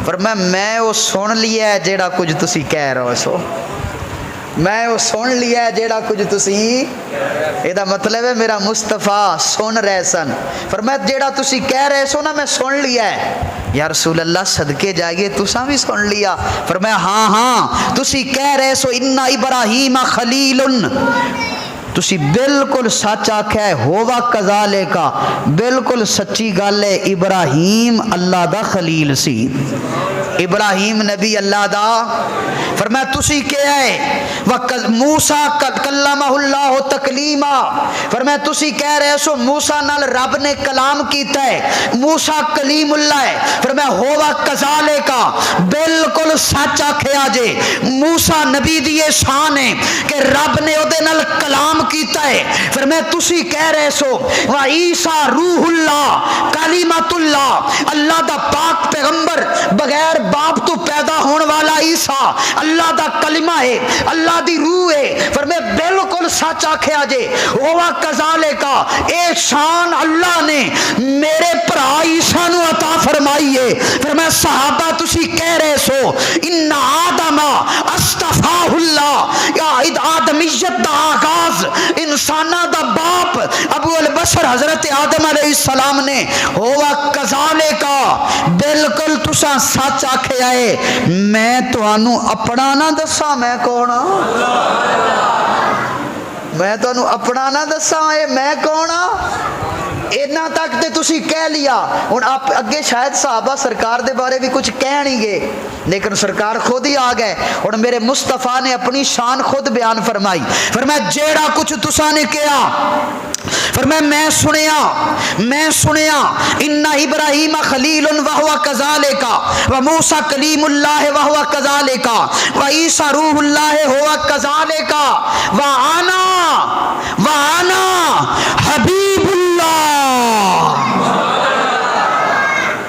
فرمایا میں وہ سن لیا ہے جیڑا کچھ تسی کہہ رہے سو، میں وہ سن لیا ہے جیڑا کچھ تسی، یہ مطلب ہے میرا مصطفیٰ سن رہے سن. فرمایا جیڑا تسی کہہ رہے سو نا میں سن لیا ہے. یا رسول اللہ صدقے جائیے تساں بھی سن لیا؟ فرمایا ہاں ہاں تسی کہہ رہے سو ان ابراہیم خلیل، تسی بالکل سچ آکھیا ہے، ہوا کذالکا، بالکل سچی گل ہے، ابراہیم اللہ دا خلیل سی، ابراہیم نبی اللہ دا. فرمایا تسی کیا ہے موسیٰ کلمہ اللہ تکلیما، فرمایا تسی کہہ رہے سو موسیٰ نال رب نے کلام کیتا ہے، موسیٰ کلیم اللہ ہے. فرمایا ہوا کذالکا، بالکل سچ آکھیا جے، موسیٰ نبی دی شان ہے کہ رب نے اودے نال کلام کیتا ہے. فرمایا تسی کہہ رہے سو و عیسیٰ روح اللہ کلمۃ اللہ، اللہ دا پاک پیغمبر بغیر باپ تو پیدا ہون والا عیسیٰ اللہ دا کلمہ ہے، اللہ دی روح ہے. فرمایا بالکل سچ آکھیا جے، ہوا کذالکا، اے شان اللہ نے میرے بھرا عیسیٰ نو عطا فرمائی ہے. فرمایا صحابہ تسی کہہ رہے سو ان آدم اصطفاہ اللہ، یا آدمیت دا آغاز، انسانہ دا باپ ابو البشر حضرت آدم علیہ السلام نے، ہوا کذالکا، بالکل تساں سچ آکھیا ہے. میں تانوں اپنا نہ دساں میں کون ہاں، میں تانوں اپنا نہ دساں میں کون ہاں، اتنا تک تے تسی کہہ لیا. ہن آپ اگے شاید صحابہ سرکار دے بارے بھی کچھ کہہ نہیں گے، لیکن سرکار خود ہی آ گئے. اور میرے مصطفیٰ نے اپنی شان خود بیان فرمائی. فرمایا جیڑا کچھ تساں نے کیا، فرمایا میں سنیا ان ابراہیم خلیل وہو کذالکا و موسیٰ کلیم اللہ وہو کذالکا و عیسیٰ روح اللہ ہوا کذالکا و انا حبیب اللہ.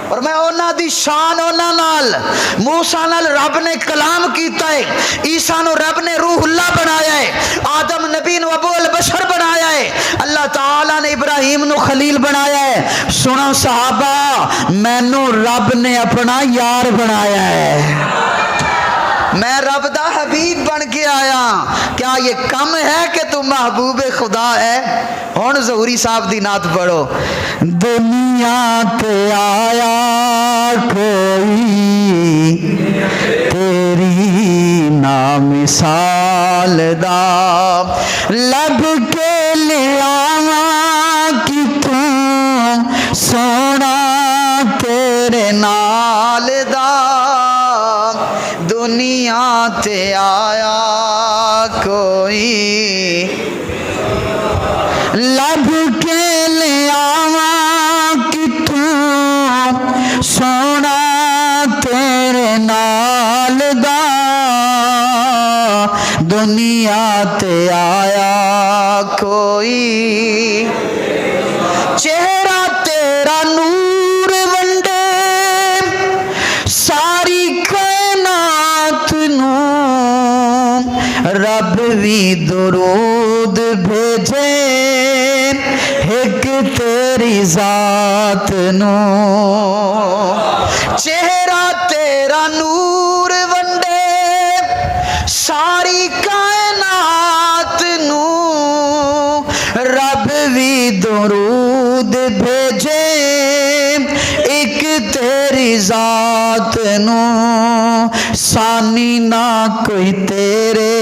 اور میں اونا دی شان اونا نال، موسیٰ نال رب نے کلام کیتا ہے، عیسیٰ نو رب نے روح اللہ بنایا ہے، آدم نبی نو ابو البشر بنایا ہے، اللہ تعالیٰ نے ابراہیم نو خلیل بنایا ہے. سنو صحابہ، مینو رب نے اپنا یار بنایا ہے، میں رب دا حبیب بن کے آیا. کیا یہ کم ہے کہ تم محبوب خدا ہے؟ ہن ظہوری صاحب دی نعت پڑھو. دنیا تے آیا کوئی تیری نامثال دا، لب کے لیا کتوں سونا تیرے نال دا. دنیا تے آیا کوئی لب کے لیا کتوں سونا تیرے نال دا. دنیا تے آیا کوئی چہرہ تیرا نور ونڈے ساری کائنات نو، رب بھی درود بھیجے ایک تیری ذات نو. چہرہ تیرا نور ونڈے ساری کائنات نو، رب بھی درود بھیجے ایک تیری ذات نو. ثانی نہ کوئی تیرے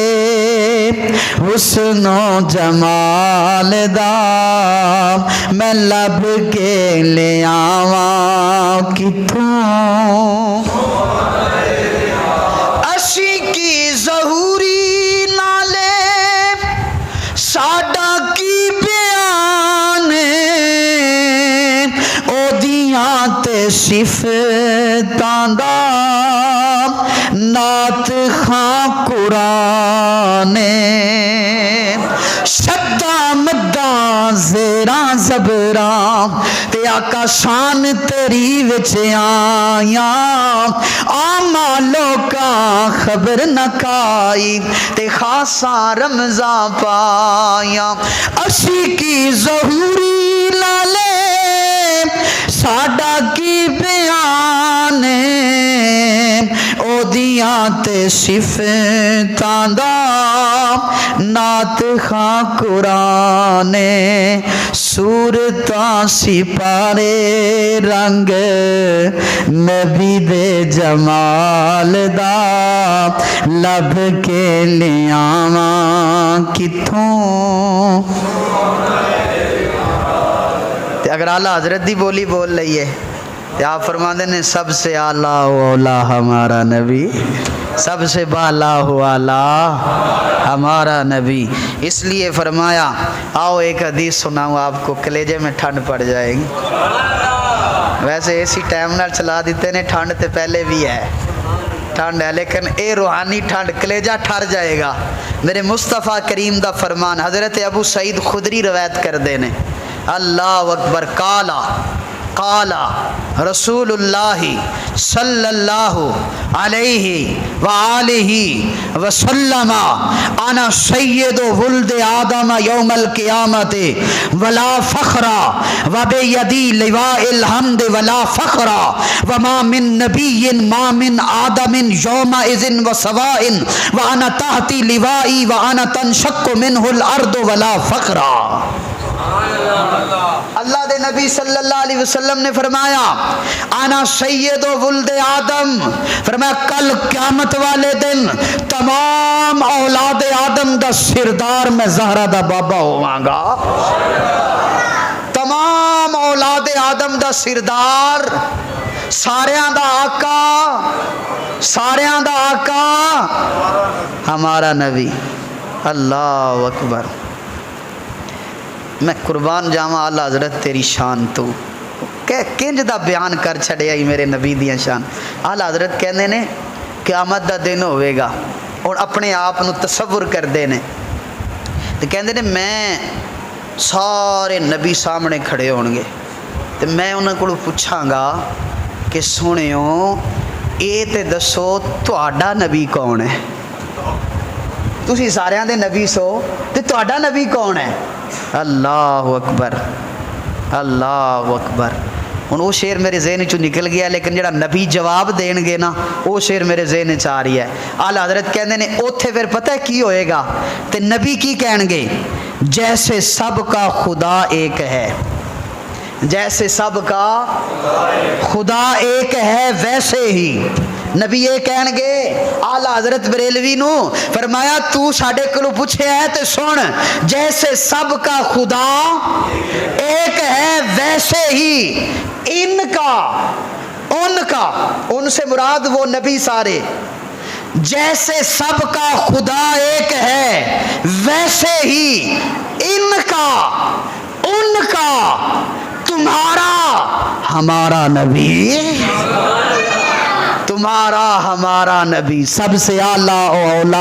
حسن و جمال دا، میں لب کے لے آواں کتوں. اسی کی ظہوری نالے ساڈا کی بیان، او دیاں تے صفت تاندا نات خاں قرآن شدہ مداں زیراں زبراں تے آقا شان تیری وچ آیاں آما لوکاں خبر نہ کائی تے خاصاں رمضان پایا اسی کی ظہوری لالے ساڈا کی بیان او دیاں تے صفتاں دا نات خاں قرآن صورتاں سپارے رنگ نبی دے جمال دا لب کے لیاواں کتھوں اگر اعلیٰ حضرت دی بولی بول لئیے تو آپ فرماتے ہیں سب سے اعلیٰ و اولا ہمارا نبی سب سے بالا ہو اعلیٰ ہمارا نبی اس لیے فرمایا آؤ ایک حدیث سناؤں آپ کو کلیجے میں ٹھنڈ پڑ جائے گی ویسے اسی ٹائم نال چلا دیتے ہیں ٹھنڈ تے پہلے بھی ہے ٹھنڈ ہے لیکن اے روحانی ٹھنڈ کلیجہ ٹھر جائے گا میرے مصطفیٰ کریم دا فرمان حضرت ابو سعید خدری روایت کر دینے اللہ اکبر قالا قالا رسول اللہ صلی اللہ علیہ وآلہ وسلم انا سید ولد آدم یوم القیامت ولا فخر وبیدی لواء الحمد ولا فخر وما من نبی ما من آدم یومئذ وسواء وانا تحتی لوائی وانا تنشق منہ الارض ولا فخر اللہ دے نبی صلی اللہ علیہ وسلم نے فرمایا انا سید ولد آدم فرمایا کل قیامت والے دن تمام اولاد آدم دا سردار میں زہرا دا بابا ہواں گا تمام اولاد آدم دا سردار ساریاں دا آقا ہمارا نبی اللہ اکبر میں قربان جاواں اعلیٰ حضرت تیری شان تو کہ کنج دا بیان کر چھڑے آئی میرے نبی دیاں شان اعلیٰ حضرت کہنے نے قیامت دا دن ہوئے گا اور اپنے آپ نو تصور کر دینے تو کہنے نے میں سارے نبی سامنے کھڑے ہونگے تو میں انہوں کو پوچھاں گا کہ سنیو اے تے دسو تہاڈا نبی کون ہے تسی ساریاں دے نبی سو تے تہاڈا نبی کون ہے اللہ اکبر اللہ اکبر ہن وہ شعر میرے ذہن چوں نکل گیا لیکن جڑا نبی جواب دین گے نا وہ شعر میرے ذہن چ آ رہی ہے اعلیٰ حضرت کہندے نے اوتھے پھر پتہ ہے کی ہوئے گا تے نبی کی کہن گے جیسے سب کا خدا ایک ہے جیسے سب کا خدا ایک ہے ویسے ہی نبی یہ کہن گے اعلیٰ حضرت بریلوی نو فرمایا تو ساڈے کولوں پوچھے ہے تے سن جیسے سب کا خدا ایک ہے ویسے ہی ان کا سے مراد وہ نبی سارے جیسے سب کا خدا ایک ہے ویسے ہی ان کا تمہارا ہمارا نبی تمہارا ہمارا نبی سب سے اعلیٰ اولا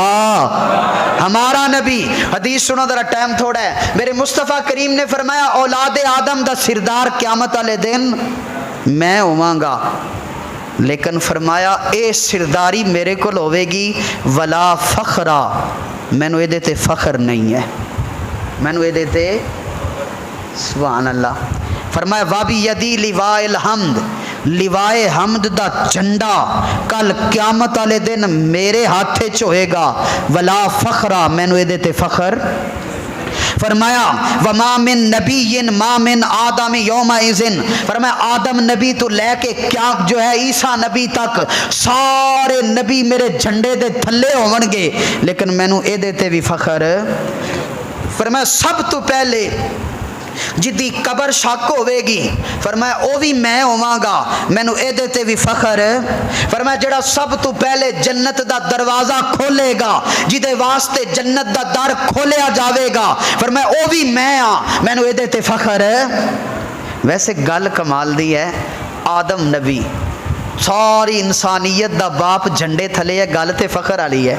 ہمارا نبی حدیث سنو ذرا ٹائم تھوڑا ہے میرے مصطفیٰ کریم نے فرمایا اولاد آدم دا سردار قیامت والے دن میں ہوواں گا لیکن فرمایا اے سرداری میرے کو ہوے گی ولا فخرا مینو یہ تے فخر نہیں ہے مینو یہ تے سبحان اللہ فرمایا وابی یدی لواء الحمد لوائے حمد دا جھنڈا کل قیامت والے دن میرے ہاتھے چ ہوئے گا ولا فخرا مینو یہ تے فخر فرمایا وما من نبی ما من آدم یومئذ فرمایا آدم نبی تو لے کے کیا جو ہے عیسیٰ نبی تک سارے نبی میرے جھنڈے دے تھلے ہون گے لیکن مینو اے تے بھی فخر فرمایا سب تو پہلے جدی قبر شک ہوئے گی فرمایا او بھی میں ہوواں گا مینو اے تے بھی فخر فرمایا جڑا سب تو پہلے جنت دا دروازہ کھولے گا جدے واسطے جنت دا در کھولیا جاوے گا فرمایا او بھی میں ہاں مینو اے تے فخر ویسے گل کمال دی ہے آدم نبی ساری انسانیت دا باپ جھنڈے تھلے ہے، گل تے فخر والی ہے۔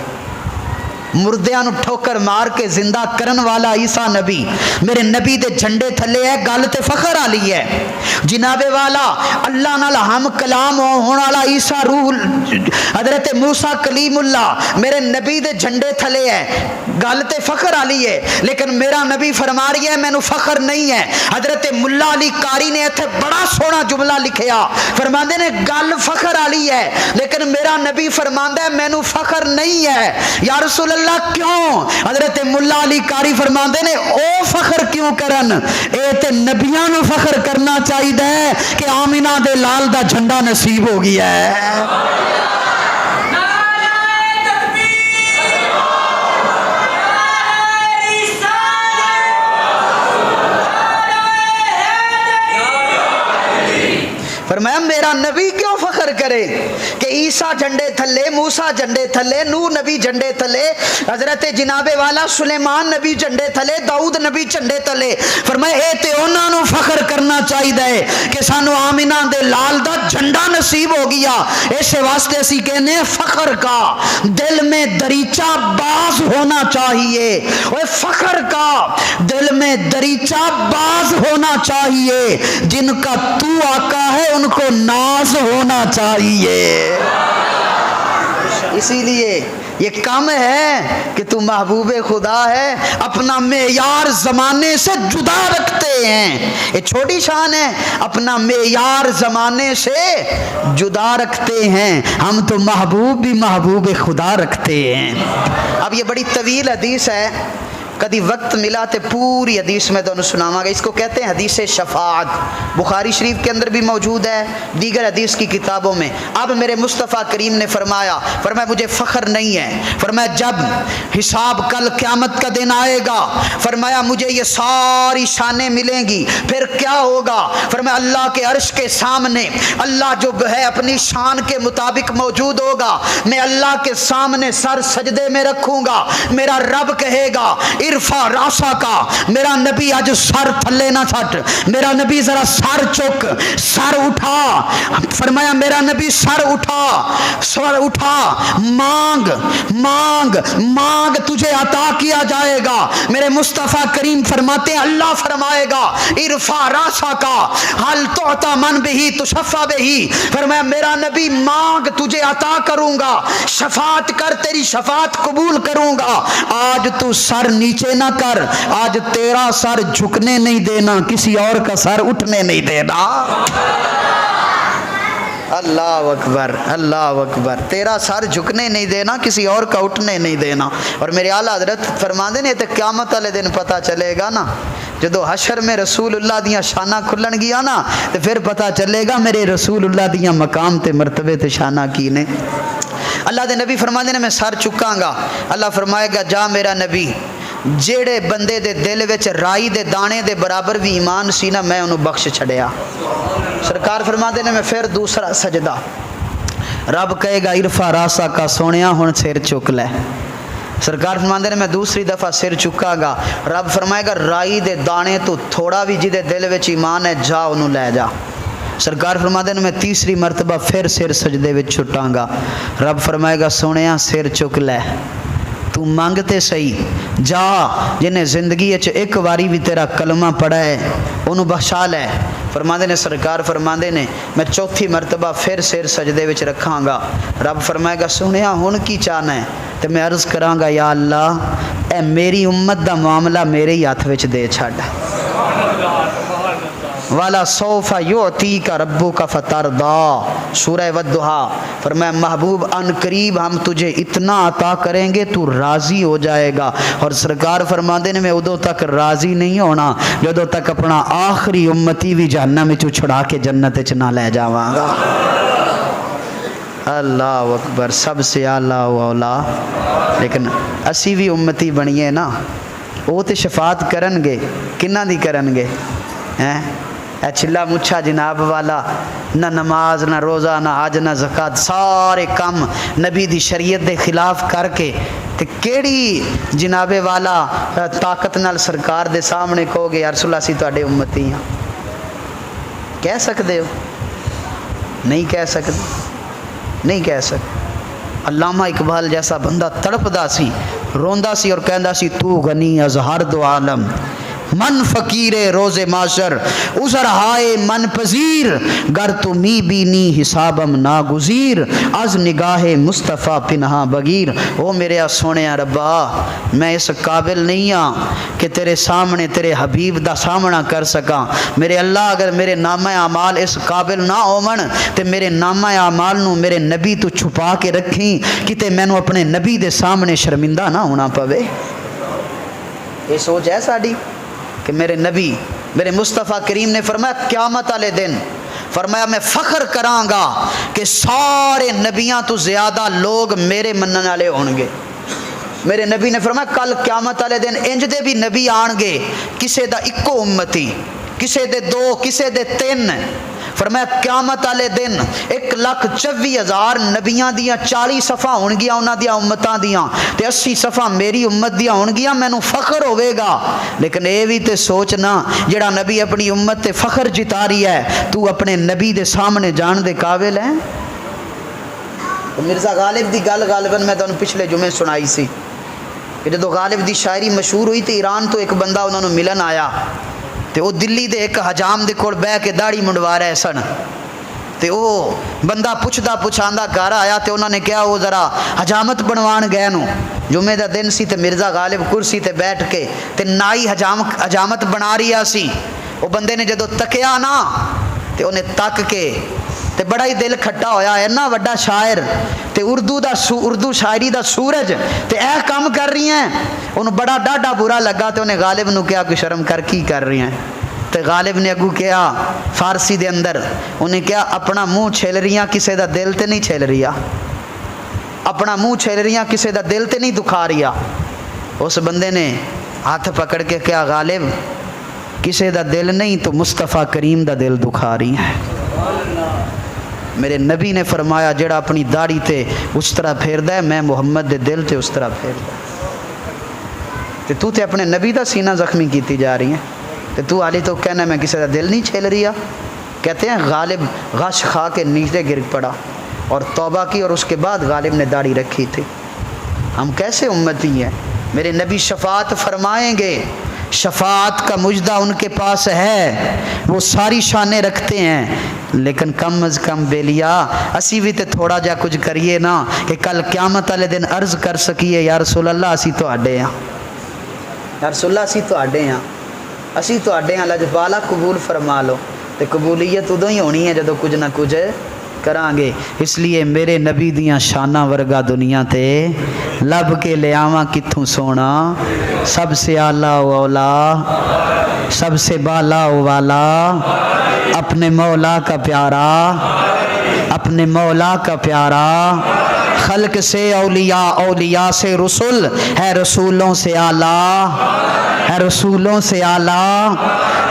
مردیاں نو ٹھوکر مار کے زندہ کرن والا عیسیٰ نبی میرے نبی دے جھنڈے تھلے ہے، گل تے فخر والی ہے۔ جناب والا اللہ نال ہم کلام ہون والا عیسیٰ روح حضرت موسیٰ کلیم اللہ میرے نبی دے جھنڈے تھلے ہے، گل تے فخر والی ہے۔ لیکن میرا نبی فرما رہی ہے مینوں فخر نہیں ہے۔ حضرت ملا علی قاری نے ایتھے بڑا سونا جملہ لکھیا، فرماندے نے گل فخر والی ہے لیکن میرا نبی فرماندا ہے مینوں فخر نہیں ہے۔ یا رسول اللہ کیوں؟ حضرت ملا علی قاری فرماندے نے او فخر کیوں کرن، اے تے نبیاں نو فخر کرنا چاہیے کہ آمینہ دے لال دا جھنڈا نصیب ہو گیا ہے۔ فرمایا میرا نبی کیوں فخر کرے کہ عیسیٰ جھنڈے تھلے، موسیٰ جھنڈے تھلے، نوح نبی جھنڈے تھلے، حضرت جناب والا سلیمان نبی جھنڈے تھلے، داؤد نبی جھنڈے تھلے۔ فرمایا اے تے انہاں نو فخر کرنا چاہیے کہ سانو آمینہ دے لال دا جھنڈا نصیب ہو گیا۔ اس واسطے اسی کہنے فخر کا دل میں دریچہ باز ہونا چاہیے، اور فخر کا دل میں دریچہ باز ہونا چاہیے۔ جن کا تو آقا ہے ان کو ناز ہونا چاہیے۔ اسی لیے یہ کم ہے کہ تو محبوب خدا ہے، اپنا معیار زمانے سے جدا رکھتے ہیں۔ یہ چھوٹی شان ہے، اپنا معیار زمانے سے جدا رکھتے ہیں۔ ہم تو محبوب بھی محبوب خدا رکھتے ہیں۔ اب یہ بڑی طویل حدیث ہے، کدی وقت ملا تو پوری حدیث میں تو سناواں گا۔ اس کو کہتے ہیں حدیث شفاعت، بخاری شریف کے اندر بھی موجود ہے، دیگر حدیث کی کتابوں میں۔ اب میرے مصطفیٰ کریم نے فرمایا مجھے فخر نہیں ہے، فرمایا جب حساب کل قیامت کا دن آئے گا، فرمایا مجھے یہ ساری شانیں ملیں گی، پھر کیا ہوگا؟ فرمایا اللہ کے عرش کے سامنے اللہ جو ہے اپنی شان کے مطابق موجود ہوگا، میں اللہ کے سامنے سر سجدے میں رکھوں گا، میرا رب کہے گا ارفع راسا کا، میرا نبی آج سر تھلے نہ چھٹ، میرا نبی ذرا سر چک، سر اٹھا، فرمایا میرا نبی سر اٹھا، سر اٹھا، مانگ مانگ مانگ تجھے عطا کیا جائے گا۔ میرے مصطفیٰ کریم فرماتے ہیں اللہ فرمائے گا ارفع راسا کا حل تعطى من بہی تشفع بہی، فرمایا میرا نبی مانگ تجھے عطا کروں گا، شفاعت کر تیری شفاعت قبول کروں گا۔ آج تو سر نیچے نہ کر، آج تیرا سر جھکنے نہیں دینا، کسی اور کا سر اٹھنے نہیں دینا۔ اللہ اکبر اللہ اکبر، تیرا سر جھکنے نہیں دینا، کسی اور کا اٹھنے نہیں دینا۔ اور میرے اعلیٰ حضرت فرماندے نے تے قیامت والے دن پتہ چلے گا نا، جدو حشر میں رسول اللہ دیاں شانہ کھلن گیا نا، تو پھر پتہ چلے گا میرے رسول اللہ دیاں مقام تے مرتبے تے شانہ کی نے۔ اللہ دے نبی فرماندے نے میں سر چکاں گا، اللہ فرمائے گا جا میرا نبی، جیڑے بندے دے دل وچ رائی دے دانے دے برابر بھی ایمان سی نا، میں انہوں بخش چھڑیا۔ سرکار فرماتے ہیں میں پھر دوسرا سجدہ، رب کہے گا ارفع راسا کا، سونیا ہن سر چک لے۔ سرکار فرماتے ہیں میں دوسری دفعہ سر چکا گا، رب فرمائے گا رائی دے دانے تو تھوڑا بھی جدے دل وچ ایمان ہے جا انہوں لے جا۔ سرکار فرماتے ہیں میں تیسری مرتبہ پھر سر سجدے وچ چھٹاں گا، رب فرمائے گا سونیا سر چک لے، تو مانگتے صحیح، جا جنہیں زندگی ایک واری بھی تیرا کلمہ پڑھا ہے انہوں بخشا لے۔ فرماندے نے سرکار فرماندے نے میں چوتھی مرتبہ پھر سر سجدے وچ رکھاں گا، رب فرمائے گا سنیا ہن کی چاہنا ہے، تو میں عرض کراں گا یا اللہ اے میری امت دا معاملہ میرے ہی ہاتھ وچ دے چھڈ۔ والا سوف یعطیک ربک فترضی، سورہ والضحیٰ، فرمایا محبوب ان قریب ہم تجھے اتنا عطا کریں گے تو راضی ہو جائے گا۔ اور سرکار فرماندے نے میں ادو تک راضی نہیں ہونا جدو تک اپنا آخری امتی بھی جہنم میں چھڑا کے جنت وچ نہ لے جاواں گا۔ اللہ اکبر، سب سے اعلیٰ و اولا۔ لیکن اسی بھی امتی بنیے نا، وہ تو شفاعت کرن گے، کنہ دی کرن گے؟ اے چھلا مچھا جناب والا، نہ نماز نہ روزہ نہ حج نہ زکات، سارے کم نبی دی شریعت دے خلاف کر کے تے کیڑی جناب والا طاقت نال سرکار دے سامنے کہو گے یا رسول اللہ سی تواڈے امتی ہاں؟ کہہ سکتے ہو؟ نہیں کہہ سکتے۔ نہیں کہہ سکتے۔ علامہ اقبال جیسا بندہ تڑپدا سی، روندا سی اور کہندا سی تو غنی از ہر دو عالم، من فقیر روز معاشر عذر ہائے من پذیر، گر تو می بینی حسابم ناگزیر، از نگاہ مصطفیٰ پنہا بغیر۔ او میرے سونے ربا، میں اس قابل نہیں ہاں کہ تیرے سامنے تیرے حبیب دا سامنا کر سکاں۔ میرے اللہ اگر میرے نامہ اعمال اس قابل نہ ہون تے میرے نامہ اعمال نو میرے نبی تو چھپا کے رکھیں کتے مینوں اپنے نبی دے سامنے شرمندہ نہ ہونا پوے۔ یہ سوچ ہے ساڈی کہ میرے نبی میرے مصطفیٰ کریم نے فرمایا قیامت والے دن فرمایا میں فخر کراں گا کہ سارے نبیاں تو زیادہ لوگ میرے منن والے ہون گے۔ میرے نبی نے فرمایا کل قیامت والے دن انج دے بھی نبی آن گے، کسے دا اکو امتی، کسے دے دو، کسے دے تین۔ فرمایا قیامت والے دن 1,24,000 نبیاں دیاں 40 صفحہ ہون گیا انہاں دیاں امتاں دیاں تے 80 صفحہ میری امت دیاں ہون گیا، مینوں فخر ہوئے گا۔ لیکن اے بھی تے سوچنا جڑا نبی اپنی امت تے فخر جتا رہی ہے، تو اپنے نبی دے سامنے جان دے قابل ہے؟ مرزا غالب دی گل غالباً میں تانوں پچھلے جمعے سنائی سی کہ جدو غالب دی شاعری مشہور ہوئی تے ایران تو ایک بندہ انہاں نوں ملن آیا تے وہ دلی دے ایک حجام دے کول بہ کے داڑھی منڈوا رہے سن تے وہ بندہ پوچھدا پوچھاندا گھر آیا تے انہوں نے کہا وہ ذرا حجامت بنوان گئے نو، جمعے دا دن سی تے مرزا غالب کرسی تے بیٹھ کے تے نائی حجامت بنا رہی سی۔ وہ بندے نے جدو تکیا نا تے انہیں تک کے تے بڑا ہی دل کھٹا ہویا ہے نا، وڈا شاعر تے اردو شاعری دا سورج تے اے کام کر رہی ہیں، انہوں بڑا ڈاڈا برا لگا تے انہیں غالب نو کیا کہ شرم کر کی کر رہی ہیں؟ تے غالب نے اگو کیا فارسی دے اندر انہیں کیا اپنا منہ چھیل رہیاں کسے دا دل تے نہیں چھیل رہیا، اپنا منہ چھیل رہیاں کسے دا دل تے نہیں دکھا رہیا۔ اس بندے نے ہاتھ پکڑ کے کیا غالب کسے دا دل نہیں تو مصطفیٰ کریم دا دل دکھا رہی ہیں۔ میرے نبی نے فرمایا جڑا اپنی داڑھی تے اس طرح پھیردا ہے میں محمد دے دل تے اس طرح پھیردا تے تو تے اپنے نبی دا سینہ زخمی کیتی جا رہی ہیں تے تو علی تو کہنا میں کسی دا دل نہیں چھیل رہا۔ کہتے ہیں غالب غش کھا کے نیچے گر پڑا اور توبہ کی اور اس کے بعد غالب نے داڑھی رکھی تھی۔ ہم کیسے امتی ہیں؟ میرے نبی شفاعت فرمائیں گے، شفاعت کا مجدہ ان کے پاس ہے، وہ ساری شانیں رکھتے ہیں، لیکن کم از کم بیلیا اسی بھی تے تھوڑا جا کچھ کریے نا کہ کل قیامت والے دن عرض کر سکیے یا رسول اللہ اسی تو اڈے ہیں، یا رسول اللہ اسی تو اڈے ہیں، اسی تو اڈے ہیں، لجپالا قبول فرما لو۔ تے قبولیت ادو ہی ہونی ہے جدو کچھ نہ کچھ کران گے۔ اس لیے میرے نبی دیاں شانہ ورگا دنیا تے لب کے لے آواں کتھوں سونا، سب سے اعلیٰ و اولا، سب سے بالا و والا، اپنے مولا کا پیارا، اپنے مولا کا پیارا، خلق سے اولیاء، اولیاء سے رسول، ہے رسولوں سے اعلیٰ، ہے رسولوں سے اعلیٰ،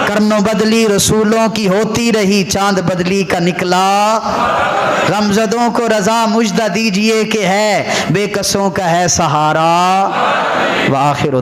کرنو بدلی رسولوں کی ہوتی رہی، چاند بدلی کا نکلا، غمزدوں کو رضا مجدہ دیجئے کہ ہے بے کسوں کا ہے سہارا۔ وآخر